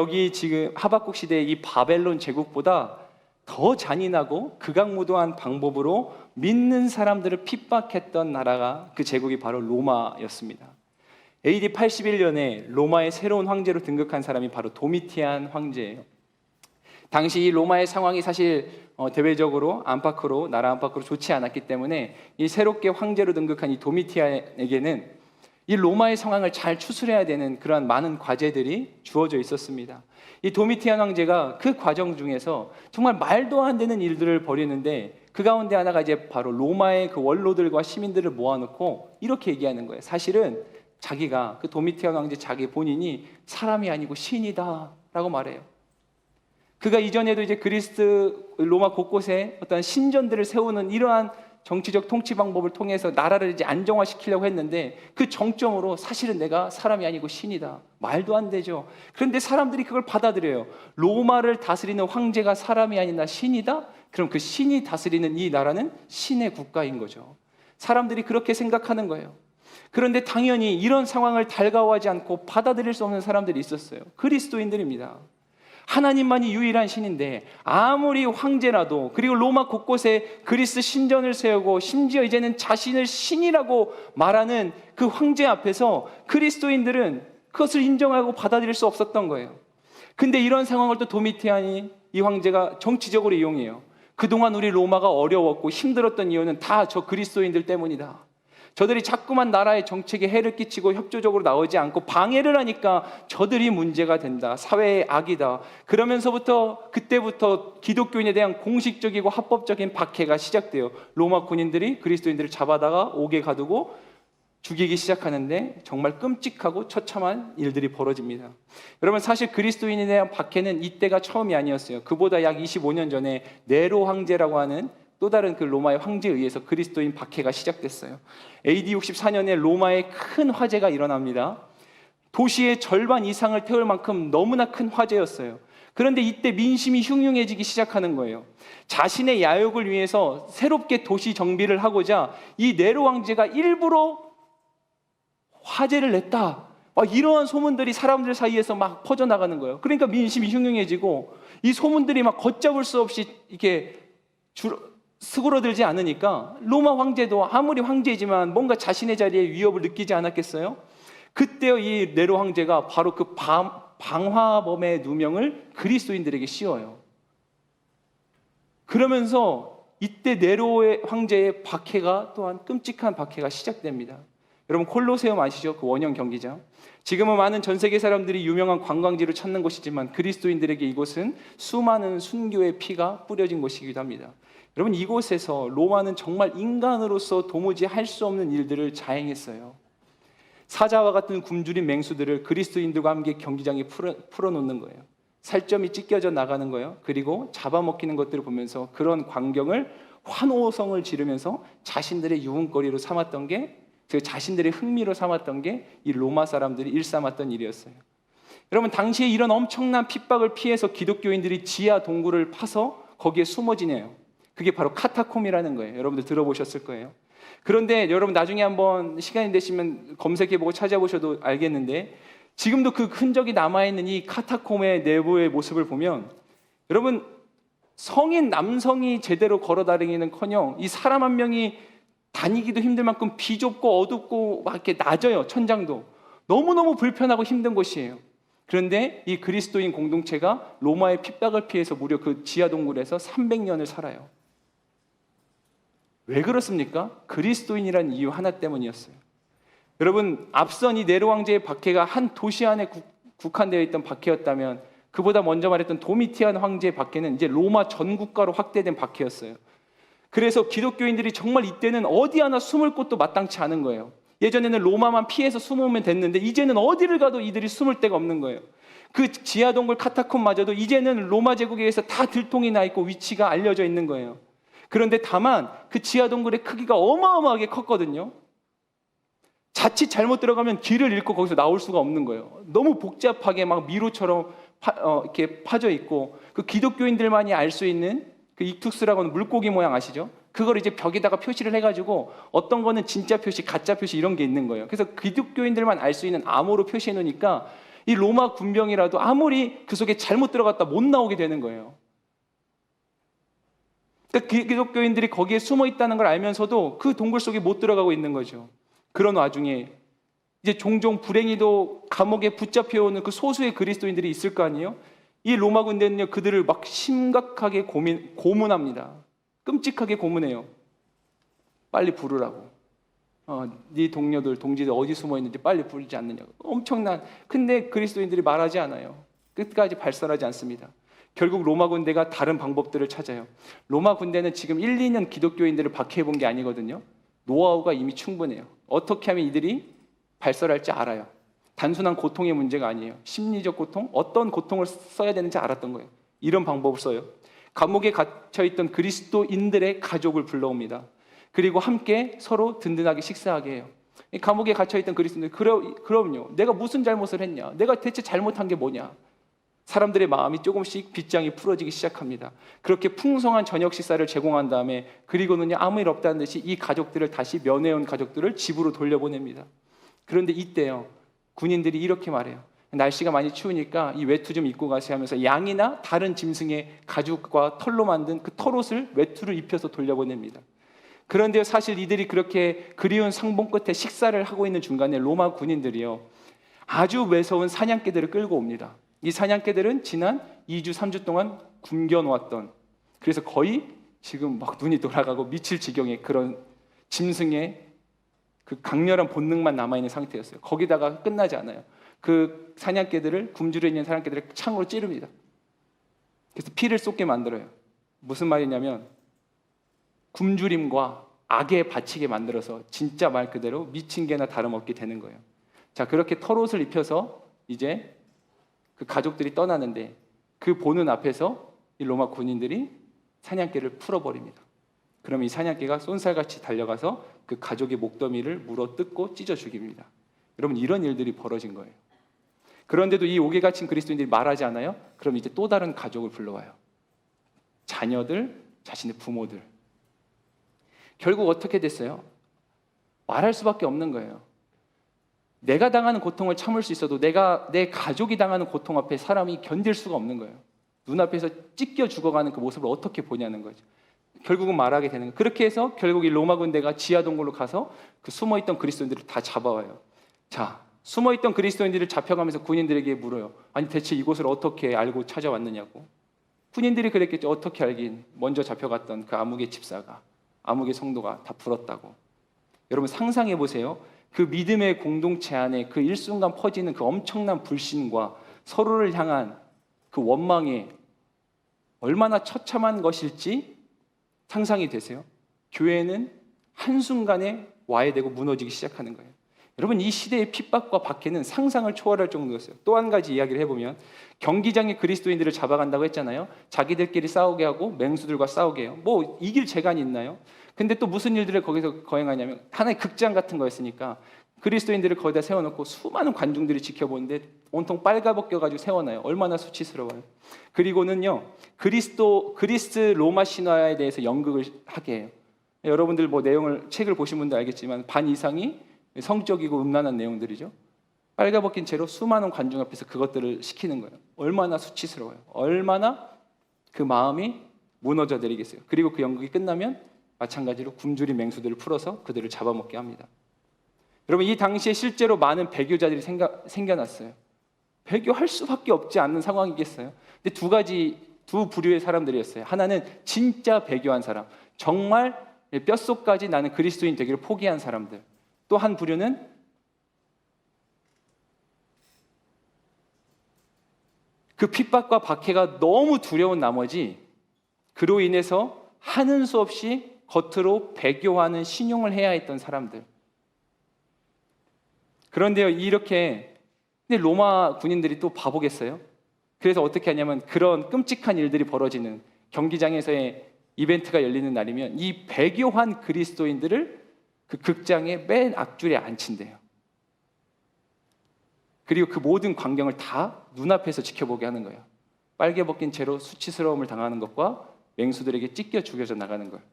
하박국 시대의 이 바벨론 제국보다 더 잔인하고 극악무도한 방법으로 믿는 사람들을 핍박했던 나라가, 그 제국이 바로 로마였습니다. AD 81년에 로마의 새로운 황제로 등극한 사람이 바로 도미티안 황제예요. 당시 이 로마의 상황이 사실 대외적으로 나라 안팎으로 좋지 않았기 때문에 이 새롭게 황제로 등극한 이 도미티안에게는 이 로마의 상황을 잘 추스려야 되는 그러한 많은 과제들이 주어져 있었습니다. 이 도미티안 황제가 그 과정 중에서 정말 말도 안 되는 일들을 벌이는데, 그 가운데 하나가 이제 바로 로마의 그 원로들과 시민들을 모아놓고 이렇게 얘기하는 거예요. 사실은 자기가, 그 도미티안 황제 자기 본인이 사람이 아니고 신이다라고 말해요. 그가 이전에도 이제 로마 곳곳에 어떤 신전들을 세우는 이러한 정치적 통치 방법을 통해서 나라를 이제 안정화시키려고 했는데, 그 정점으로 사실은 내가 사람이 아니고 신이다. 말도 안 되죠. 그런데 사람들이 그걸 받아들여요. 로마를 다스리는 황제가 사람이 아니라 신이다? 그럼 그 신이 다스리는 이 나라는 신의 국가인 거죠. 사람들이 그렇게 생각하는 거예요. 그런데 당연히 이런 상황을 달가워하지 않고 받아들일 수 없는 사람들이 있었어요. 그리스도인들입니다. 하나님만이 유일한 신인데 아무리 황제라도, 그리고 로마 곳곳에 그리스 신전을 세우고 심지어 이제는 자신을 신이라고 말하는 그 황제 앞에서 그리스도인들은 그것을 인정하고 받아들일 수 없었던 거예요. 근데 이런 상황을 또 도미티안이, 이 황제가 정치적으로 이용해요. 그동안 우리 로마가 어려웠고 힘들었던 이유는 다 저 그리스도인들 때문이다. 저들이 자꾸만 나라의 정책에 해를 끼치고 협조적으로 나오지 않고 방해를 하니까 저들이 문제가 된다. 사회의 악이다. 그때부터 기독교인에 대한 공식적이고 합법적인 박해가 시작돼요. 로마 군인들이 그리스도인들을 잡아다가 옥에 가두고 죽이기 시작하는데 정말 끔찍하고 처참한 일들이 벌어집니다. 여러분, 사실 그리스도인에 대한 박해는 이때가 처음이 아니었어요. 그보다 약 25년 전에 네로 황제라고 하는 또 다른 그 로마의 황제에 의해서 그리스도인 박해가 시작됐어요. AD 64년에 로마에 큰 화재가 일어납니다. 도시의 절반 이상을 태울 만큼 너무나 큰 화재였어요. 그런데 이때 민심이 흉흉해지기 시작하는 거예요. 자신의 야욕을 위해서 새롭게 도시 정비를 하고자 이 네로 황제가 일부러 화재를 냈다. 이러한 소문들이 사람들 사이에서 막 퍼져나가는 거예요. 그러니까 민심이 흉흉해지고 이 소문들이 막 걷잡을 수 없이 이렇게 스그러들지 않으니까 로마 황제도 아무리 황제이지만 뭔가 자신의 자리에 위협을 느끼지 않았겠어요? 그때 이 네로 황제가 바로 그 방화범의 누명을 그리스도인들에게 씌워요. 그러면서 이때 네로의 황제의 박해가, 또한 끔찍한 박해가 시작됩니다. 여러분, 콜로세움 아시죠? 그 원형 경기장. 지금은 많은 전 세계 사람들이 유명한 관광지로 찾는 곳이지만 그리스도인들에게 이곳은 수많은 순교의 피가 뿌려진 곳이기도 합니다. 여러분, 이곳에서 로마는 정말 인간으로서 도무지 할 수 없는 일들을 자행했어요. 사자와 같은 굶주린 맹수들을 그리스도인들과 함께 경기장에 풀어놓는 거예요. 살점이 찢겨져 나가는 거예요. 그리고 잡아먹히는 것들을 보면서 그런 광경을 환호성을 지르면서 자신들의 유흥거리로 삼았던 게, 자신들의 흥미로 삼았던 게 이 로마 사람들이 일삼았던 일이었어요. 여러분, 당시에 이런 엄청난 핍박을 피해서 기독교인들이 지하 동굴을 파서 거기에 숨어 지내요. 그게 바로 카타콤이라는 거예요. 여러분들 들어보셨을 거예요. 그런데 여러분, 나중에 한번 시간이 되시면 검색해보고 찾아보셔도 알겠는데, 지금도 그 흔적이 남아있는 이 카타콤의 내부의 모습을 보면, 여러분, 성인 남성이 제대로 걸어다니기는커녕 이 사람 한 명이 다니기도 힘들 만큼 비좁고 어둡고 막 이렇게 낮아요. 천장도 너무너무 불편하고 힘든 곳이에요. 그런데 이 그리스도인 공동체가 로마의 핍박을 피해서 무려 그 지하 동굴에서 300년을 살아요. 왜 그렇습니까? 그리스도인이라는 이유 하나 때문이었어요. 여러분, 앞선 이 네로 황제의 박해가 한 도시 안에 국한되어 있던 박해였다면 그보다 먼저 말했던 도미티안 황제의 박해는 이제 로마 전 국가로 확대된 박해였어요. 그래서 기독교인들이 정말 이때는 어디 하나 숨을 곳도 마땅치 않은 거예요. 예전에는 로마만 피해서 숨으면 됐는데 이제는 어디를 가도 이들이 숨을 데가 없는 거예요. 그 지하 동굴 카타콤마저도 이제는 로마 제국에 의해서 다 들통이 나 있고 위치가 알려져 있는 거예요. 그런데 다만 그 지하 동굴의 크기가 어마어마하게 컸거든요. 자칫 잘못 들어가면 길을 잃고 거기서 나올 수가 없는 거예요. 너무 복잡하게 막 미로처럼 이렇게 파져 있고, 그 기독교인들만이 알 수 있는 그 익투스라고 하는 물고기 모양 아시죠? 그걸 이제 벽에다가 표시를 해가지고 어떤 거는 진짜 표시, 가짜 표시 이런 게 있는 거예요. 그래서 기독교인들만 알 수 있는 암호로 표시해 놓으니까 이 로마 군병이라도 아무리 그 속에 잘못 들어갔다 못 나오게 되는 거예요. 그러니까 기독교인들이 거기에 숨어 있다는 걸 알면서도 그 동굴 속에 못 들어가고 있는 거죠. 그런 와중에 이제 종종 불행히도 감옥에 붙잡혀오는 그 소수의 그리스도인들이 있을 거 아니에요? 이 로마 군대는요, 그들을 막 심각하게 고문합니다. 끔찍하게 고문해요. 빨리 부르라고. 네 동료들, 동지들 어디 숨어 있는지 빨리 부르지 않느냐고. 엄청난. 근데 그리스도인들이 말하지 않아요. 끝까지 발설하지 않습니다. 결국 로마 군대가 다른 방법들을 찾아요. 로마 군대는 지금 1, 2년 기독교인들을 박해해 본 게 아니거든요. 노하우가 이미 충분해요. 어떻게 하면 이들이 발설할지 알아요. 단순한 고통의 문제가 아니에요. 심리적 고통, 어떤 고통을 써야 되는지 알았던 거예요. 이런 방법을 써요. 감옥에 갇혀있던 그리스도인들의 가족을 불러옵니다. 그리고 함께 서로 든든하게 식사하게 해요. 감옥에 갇혀있던 그리스도인들, 그럼요. 내가 무슨 잘못을 했냐? 내가 대체 잘못한 게 뭐냐? 사람들의 마음이 조금씩 빗장이 풀어지기 시작합니다. 그렇게 풍성한 저녁 식사를 제공한 다음에 그리고는요, 아무 일 없다는 듯이 이 가족들을 다시 면회온 가족들을 집으로 돌려보냅니다. 그런데 이때요, 군인들이 이렇게 말해요. 날씨가 많이 추우니까 이 외투 좀 입고 가세요 하면서 양이나 다른 짐승의 가죽과 털로 만든 그 털옷을 외투를 입혀서 돌려보냅니다. 그런데 사실 이들이 그렇게 그리운 상봉 끝에 식사를 하고 있는 중간에 로마 군인들이요, 아주 매서운 사냥개들을 끌고 옵니다. 이 사냥개들은 지난 2주, 3주 동안 굶겨놓았던, 그래서 거의 지금 막 눈이 돌아가고 미칠 지경의 그런 짐승의 그 강렬한 본능만 남아있는 상태였어요. 거기다가 끝나지 않아요. 그 사냥개들을, 굶주려 있는 사냥개들을 창으로 찌릅니다. 그래서 피를 쏟게 만들어요. 무슨 말이냐면 굶주림과 악에 바치게 만들어서 진짜 말 그대로 미친 개나 다름없게 되는 거예요. 자, 그렇게 털옷을 입혀서 이제 그 가족들이 떠나는데 그 보는 앞에서 이 로마 군인들이 사냥개를 풀어버립니다. 그럼 이 사냥개가 쏜살같이 달려가서 그 가족의 목더미를 물어 뜯고 찢어 죽입니다. 여러분, 이런 일들이 벌어진 거예요. 그런데도 이 옥에 갇힌 그리스도인들이 말하지 않아요? 그럼 이제 또 다른 가족을 불러와요. 자녀들, 자신의 부모들. 결국 어떻게 됐어요? 말할 수밖에 없는 거예요. 내가 당하는 고통을 참을 수 있어도 내 가족이 당하는 고통 앞에 사람이 견딜 수가 없는 거예요. 눈앞에서 찢겨 죽어가는 그 모습을 어떻게 보냐는 거죠. 결국은 말하게 되는 거예요. 그렇게 해서 결국 이 로마 군대가 지하 동굴로 가서 그 숨어있던 그리스도인들을 다 잡아와요. 자, 숨어있던 그리스도인들을 잡혀가면서 군인들에게 물어요. 아니, 대체 이곳을 어떻게 알고 찾아왔느냐고. 군인들이 그랬겠죠. 어떻게 알긴. 먼저 잡혀갔던 그 아무개 집사가, 아무개 성도가 다 불었다고. 여러분, 상상해 보세요. 그 믿음의 공동체 안에 그 일순간 퍼지는 그 엄청난 불신과 서로를 향한 그 원망이 얼마나 처참한 것일지 상상이 되세요? 교회는 한순간에 와해되고 무너지기 시작하는 거예요. 여러분, 이 시대의 핍박과 박해는 상상을 초월할 정도였어요. 또 한 가지 이야기를 해보면, 경기장에 그리스도인들을 잡아간다고 했잖아요. 자기들끼리 싸우게 하고 맹수들과 싸우게 해요. 뭐 이길 재간이 있나요? 근데 또 무슨 일들을 거기서 거행하냐면, 하나의 극장 같은 거였으니까 그리스도인들을 거기다 세워놓고 수많은 관중들이 지켜보는데 온통 빨가벗겨가지고 세워놔요. 얼마나 수치스러워요. 그리고는요, 그리스 로마 신화에 대해서 연극을 하게 해요. 여러분들 뭐 책을 보신 분들 알겠지만 반 이상이 성적이고 음란한 내용들이죠. 빨가벗긴 채로 수많은 관중 앞에서 그것들을 시키는 거예요. 얼마나 수치스러워요. 얼마나 그 마음이 무너져 내리겠어요. 그리고 그 연극이 끝나면 마찬가지로 굶주린 맹수들을 풀어서 그들을 잡아먹게 합니다. 여러분 이 당시에 실제로 많은 배교자들이 생겨났어요. 배교할 수밖에 없지 않는 상황이겠어요. 근데 두 부류의 사람들이었어요. 하나는 진짜 배교한 사람, 정말 뼛속까지 나는 그리스도인 되기를 포기한 사람들. 또 한 부류는 그 핍박과 박해가 너무 두려운 나머지 그로 인해서 하는 수 없이 겉으로 배교하는 신용을 해야 했던 사람들. 그런데요, 이렇게 근데 로마 군인들이 또 바보겠어요? 그래서 어떻게 하냐면 그런 끔찍한 일들이 벌어지는 경기장에서의 이벤트가 열리는 날이면 이 배교한 그리스도인들을 그 극장의 맨 앞줄에 앉힌대요. 그리고 그 모든 광경을 다 눈앞에서 지켜보게 하는 거예요. 빨개 벗긴 채로 수치스러움을 당하는 것과 맹수들에게 찢겨 죽여져 나가는 거예요.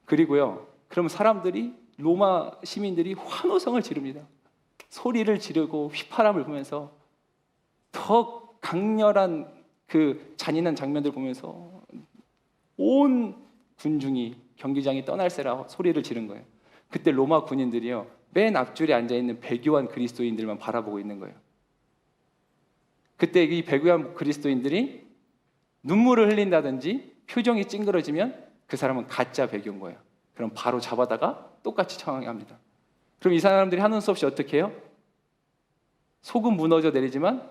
그리고요, 그럼 사람들이, 로마 시민들이 환호성을 지릅니다. 소리를 지르고 휘파람을 보면서 더 강렬한 그 잔인한 장면들 보면서 온 군중이 경기장이 떠날세라 소리를 지른 거예요. 그때 로마 군인들이요, 맨 앞줄에 앉아있는 배교한 그리스도인들만 바라보고 있는 거예요. 그때 이 배교한 그리스도인들이 눈물을 흘린다든지 표정이 찡그러지면 그 사람은 가짜 배교인 거예요. 그럼 바로 잡아다가 똑같이 처형합니다. 그럼 이 사람들이 하는 수 없이 어떻게 해요? 속은 무너져 내리지만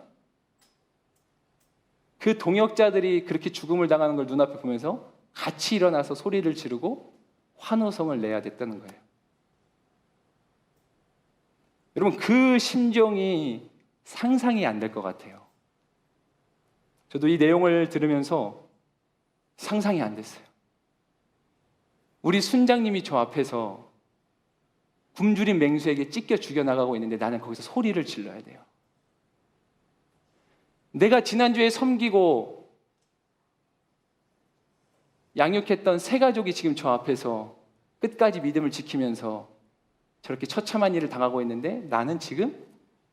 그 동역자들이 그렇게 죽음을 당하는 걸 눈앞에 보면서 같이 일어나서 소리를 지르고 환호성을 내야 됐다는 거예요. 여러분, 그 심정이 상상이 안 될 것 같아요. 저도 이 내용을 들으면서 상상이 안 됐어요. 우리 순장님이 저 앞에서 굶주린 맹수에게 찢겨 죽여나가고 있는데 나는 거기서 소리를 질러야 돼요. 내가 지난주에 섬기고 양육했던 세 가족이 지금 저 앞에서 끝까지 믿음을 지키면서 저렇게 처참한 일을 당하고 있는데 나는 지금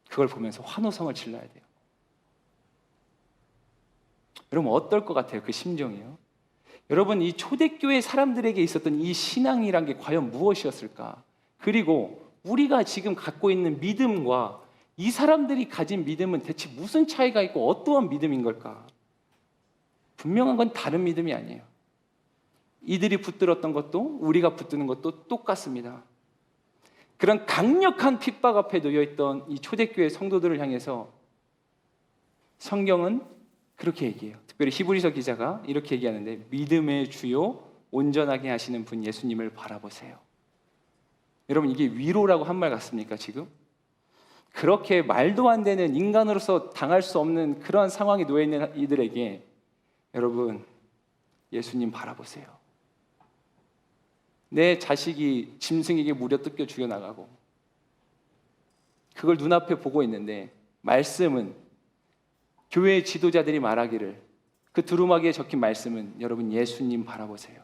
그걸 보면서 환호성을 질러야 돼요. 여러분 어떨 것 같아요? 그 심정이요. 여러분 이 초대교회 사람들에게 있었던 이 신앙이란 게 과연 무엇이었을까? 그리고 우리가 지금 갖고 있는 믿음과 이 사람들이 가진 믿음은 대체 무슨 차이가 있고 어떠한 믿음인 걸까? 분명한 건 다른 믿음이 아니에요. 이들이 붙들었던 것도 우리가 붙드는 것도 똑같습니다. 그런 강력한 핍박 앞에 놓여있던 이 초대교회 성도들을 향해서 성경은 그렇게 얘기해요. 특별히 히브리서 기자가 이렇게 얘기하는데 믿음의 주요 온전하게 하시는 분 예수님을 바라보세요. 여러분 이게 위로라고 한 말 같습니까 지금? 그렇게 말도 안 되는 인간으로서 당할 수 없는 그런 상황에 놓여 있는 이들에게 여러분 예수님 바라보세요. 내 자식이 짐승에게 물려 뜯겨 죽여나가고 그걸 눈앞에 보고 있는데 말씀은 교회의 지도자들이 말하기를 그 두루마기에 적힌 말씀은 여러분 예수님 바라보세요.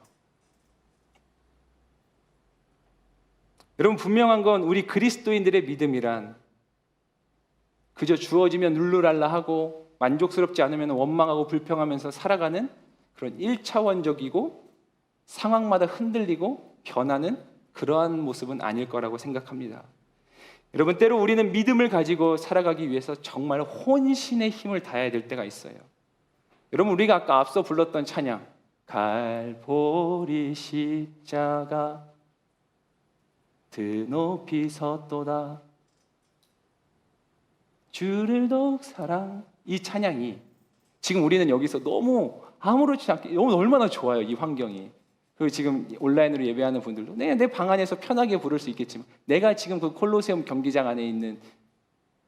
여러분 분명한 건 우리 그리스도인들의 믿음이란 그저 주어지면 룰루랄라 하고 만족스럽지 않으면 원망하고 불평하면서 살아가는 그런 1차원적이고 상황마다 흔들리고 변하는 그러한 모습은 아닐 거라고 생각합니다. 여러분 때로 우리는 믿음을 가지고 살아가기 위해서 정말 혼신의 힘을 다해야 될 때가 있어요. 여러분 우리가 아까 앞서 불렀던 찬양 갈보리 십자가 드높이 섰도다 주를 더욱 사랑 이 찬양이 지금 우리는 여기서 너무 아무렇지 않게 얼마나 좋아요 이 환경이. 그리고 지금 온라인으로 예배하는 분들도 내 방 안에서 편하게 부를 수 있겠지만 내가 지금 그 콜로세움 경기장 안에 있는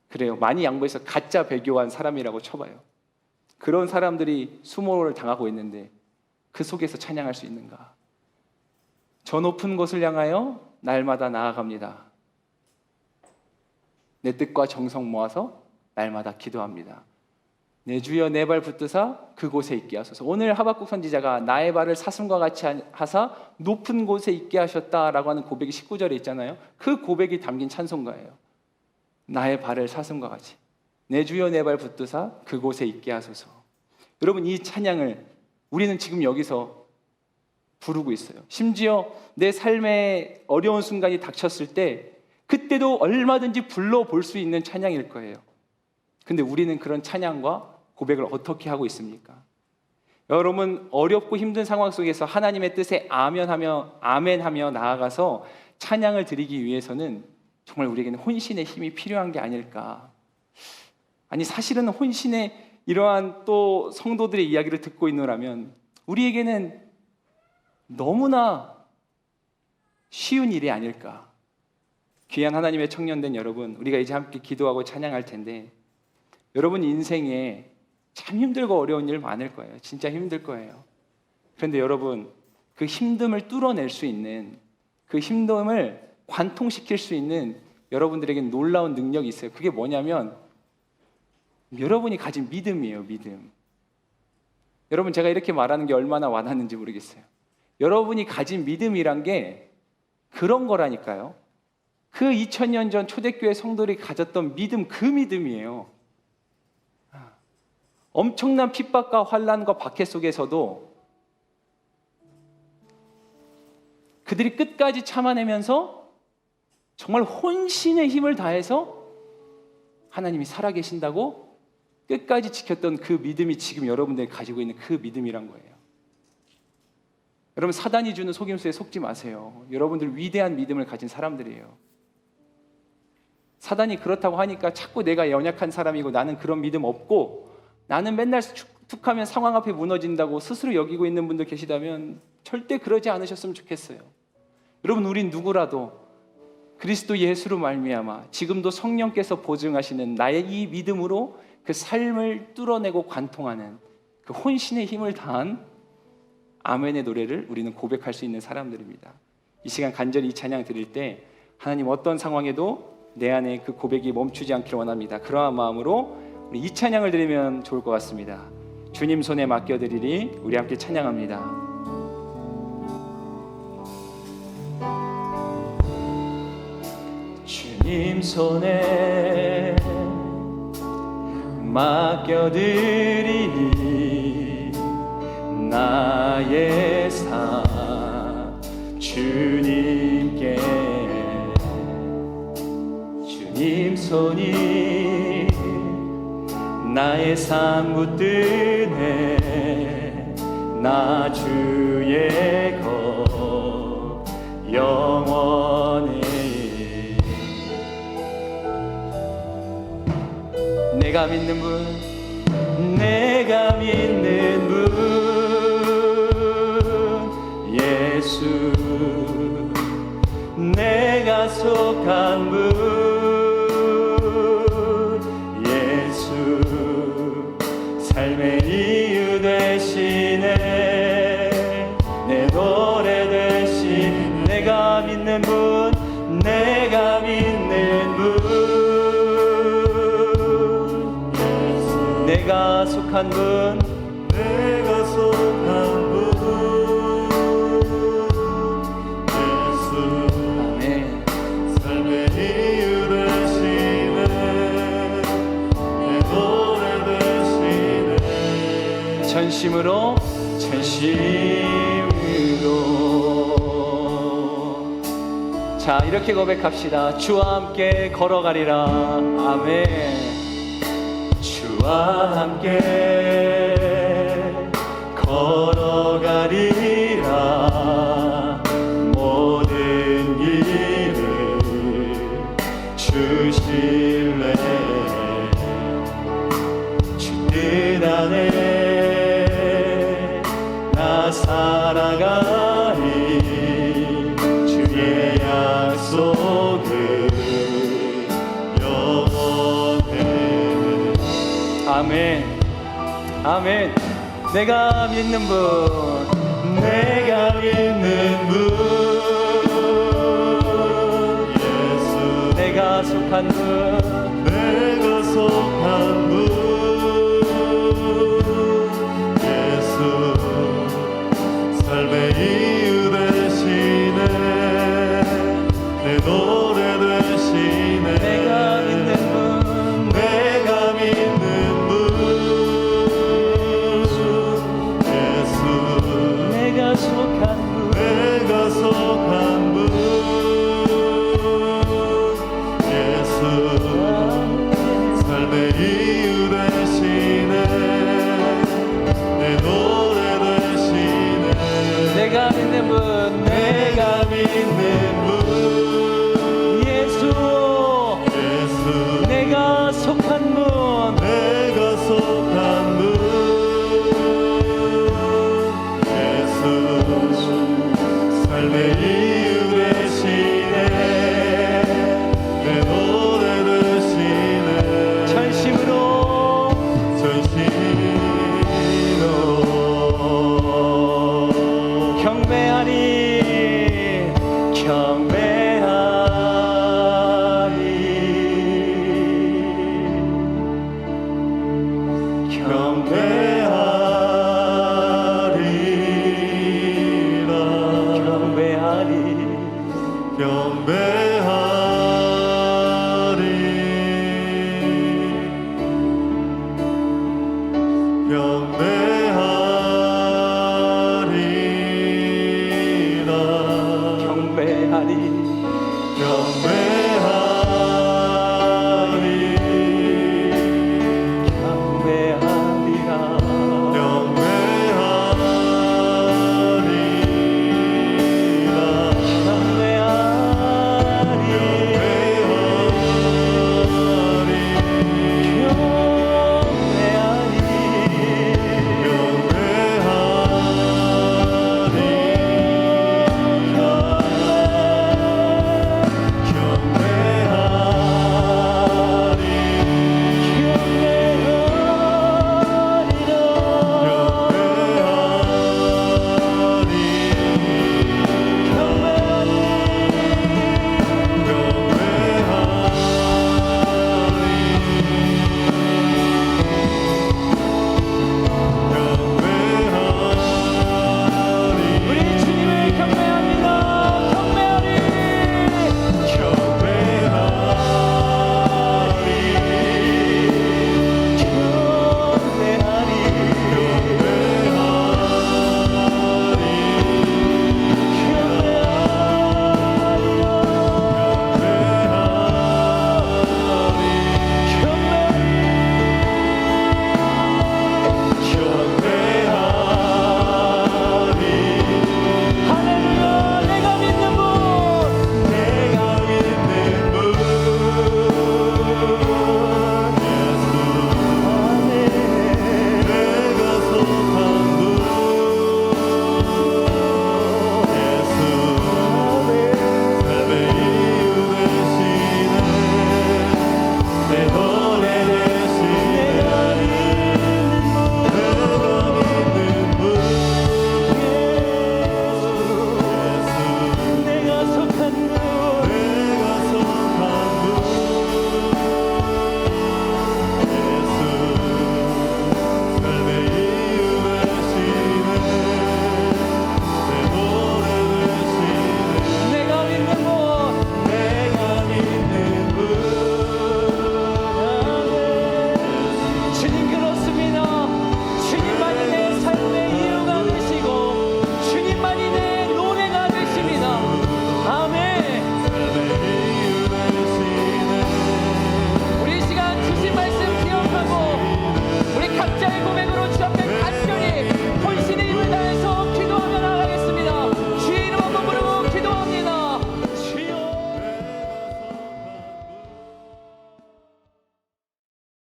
그래요 많이 양보해서 가짜 배교한 사람이라고 쳐봐요. 그런 사람들이 수모를 당하고 있는데 그 속에서 찬양할 수 있는가? 저 높은 곳을 향하여 날마다 나아갑니다. 내 뜻과 정성 모아서 날마다 기도합니다. 내 주여 내 발 붙드사 그곳에 있게 하소서. 오늘 하박국 선지자가 나의 발을 사슴과 같이 하사 높은 곳에 있게 하셨다라고 하는 고백이 19절에 있잖아요. 그 고백이 담긴 찬송가예요. 나의 발을 사슴과 같이 내 주여 내 발 붙드사 그곳에 있게 하소서. 여러분 이 찬양을 우리는 지금 여기서 부르고 있어요. 심지어 내 삶에 어려운 순간이 닥쳤을 때 그때도 얼마든지 불러볼 수 있는 찬양일 거예요. 근데 우리는 그런 찬양과 고백을 어떻게 하고 있습니까? 여러분, 어렵고 힘든 상황 속에서 하나님의 뜻에 아멘하며 나아가서 찬양을 드리기 위해서는 정말 우리에게는 혼신의 힘이 필요한 게 아닐까. 아니, 사실은 혼신의 이러한 또 성도들의 이야기를 듣고 있노라면 우리에게는 너무나 쉬운 일이 아닐까. 귀한 하나님의 청년된 여러분, 우리가 이제 함께 기도하고 찬양할 텐데, 여러분 인생에 참 힘들고 어려운 일 많을 거예요. 진짜 힘들 거예요. 그런데 여러분, 그 힘듦을 뚫어낼 수 있는, 그 힘듦을 관통시킬 수 있는 여러분들에게 놀라운 능력이 있어요. 그게 뭐냐면 여러분이 가진 믿음이에요. 믿음. 여러분, 제가 이렇게 말하는 게 얼마나 와닿는지 모르겠어요. 여러분이 가진 믿음이란 게 그런 거라니까요. 그 2000년 전 초대교회 성도들이 가졌던 믿음, 그 믿음이에요. 엄청난 핍박과 환난과 박해 속에서도 그들이 끝까지 참아내면서 정말 혼신의 힘을 다해서 하나님이 살아계신다고 끝까지 지켰던 그 믿음이 지금 여러분들이 가지고 있는 그 믿음이란 거예요. 여러분, 사단이 주는 속임수에 속지 마세요. 여러분들 위대한 믿음을 가진 사람들이에요. 사단이 그렇다고 하니까 자꾸 내가 연약한 사람이고 나는 그런 믿음 없고 나는 맨날 툭하면 상황 앞에 무너진다고 스스로 여기고 있는 분들 계시다면 절대 그러지 않으셨으면 좋겠어요. 여러분, 우린 누구라도 그리스도 예수로 말미암아 지금도 성령께서 보증하시는 나의 이 믿음으로 그 삶을 뚫어내고 관통하는 그 혼신의 힘을 다한 아멘의 노래를 우리는 고백할 수 있는 사람들입니다. 이 시간 간절히 이 찬양 드릴 때 하나님, 어떤 상황에도 내 안에 그 고백이 멈추지 않기를 원합니다. 그러한 마음으로 우리 이 찬양을 드리면 좋을 것 같습니다. 주님 손에 맡겨드리리. 우리 함께 찬양합니다. 주님 손에 맡겨드리니 나의 삶 주님께. 주님 손이 나의 삶 붙드네. 나 주의 것 영원히. 내가 믿는 분, 내가 믿는 분, 예수. 내가 속한 분, 예수. 삶의 이유 되시네. 내 노래 되신. 내가 믿는 분, 내가 믿는 분, 내가 속한 분, 내가 속한 분, 예수. 아멘. 삶의 이유 되시네. 내 노래 되시네. 전심으로, 전심으로. 자, 이렇게 고백합시다. 주와 함께 걸어가리라. 아멘. 주와 함께 걸어가리라. 모든 길을 주실래. 주 뜻 안에 나 살아가리. 주의 약속은 영원해. 아멘. 아멘. 내가 믿는 분, 내가 믿는 분, 예수. 내가 속한 분, 내가 속한 분, 예수. 삶의 이유 되시네. 내 노래 되시네. 내가 믿는 분, 내가 믿는 분, 예수. 내가 속한 분, 내가 속한 분, 믿는 분 내가 믿는 분 예수 예수 내가 속한 문 내가 속한 분 예수 삶의 이유 되시네 내 노래 되시네 전심으로 전심으로 경배하리 경배하리라 경배하리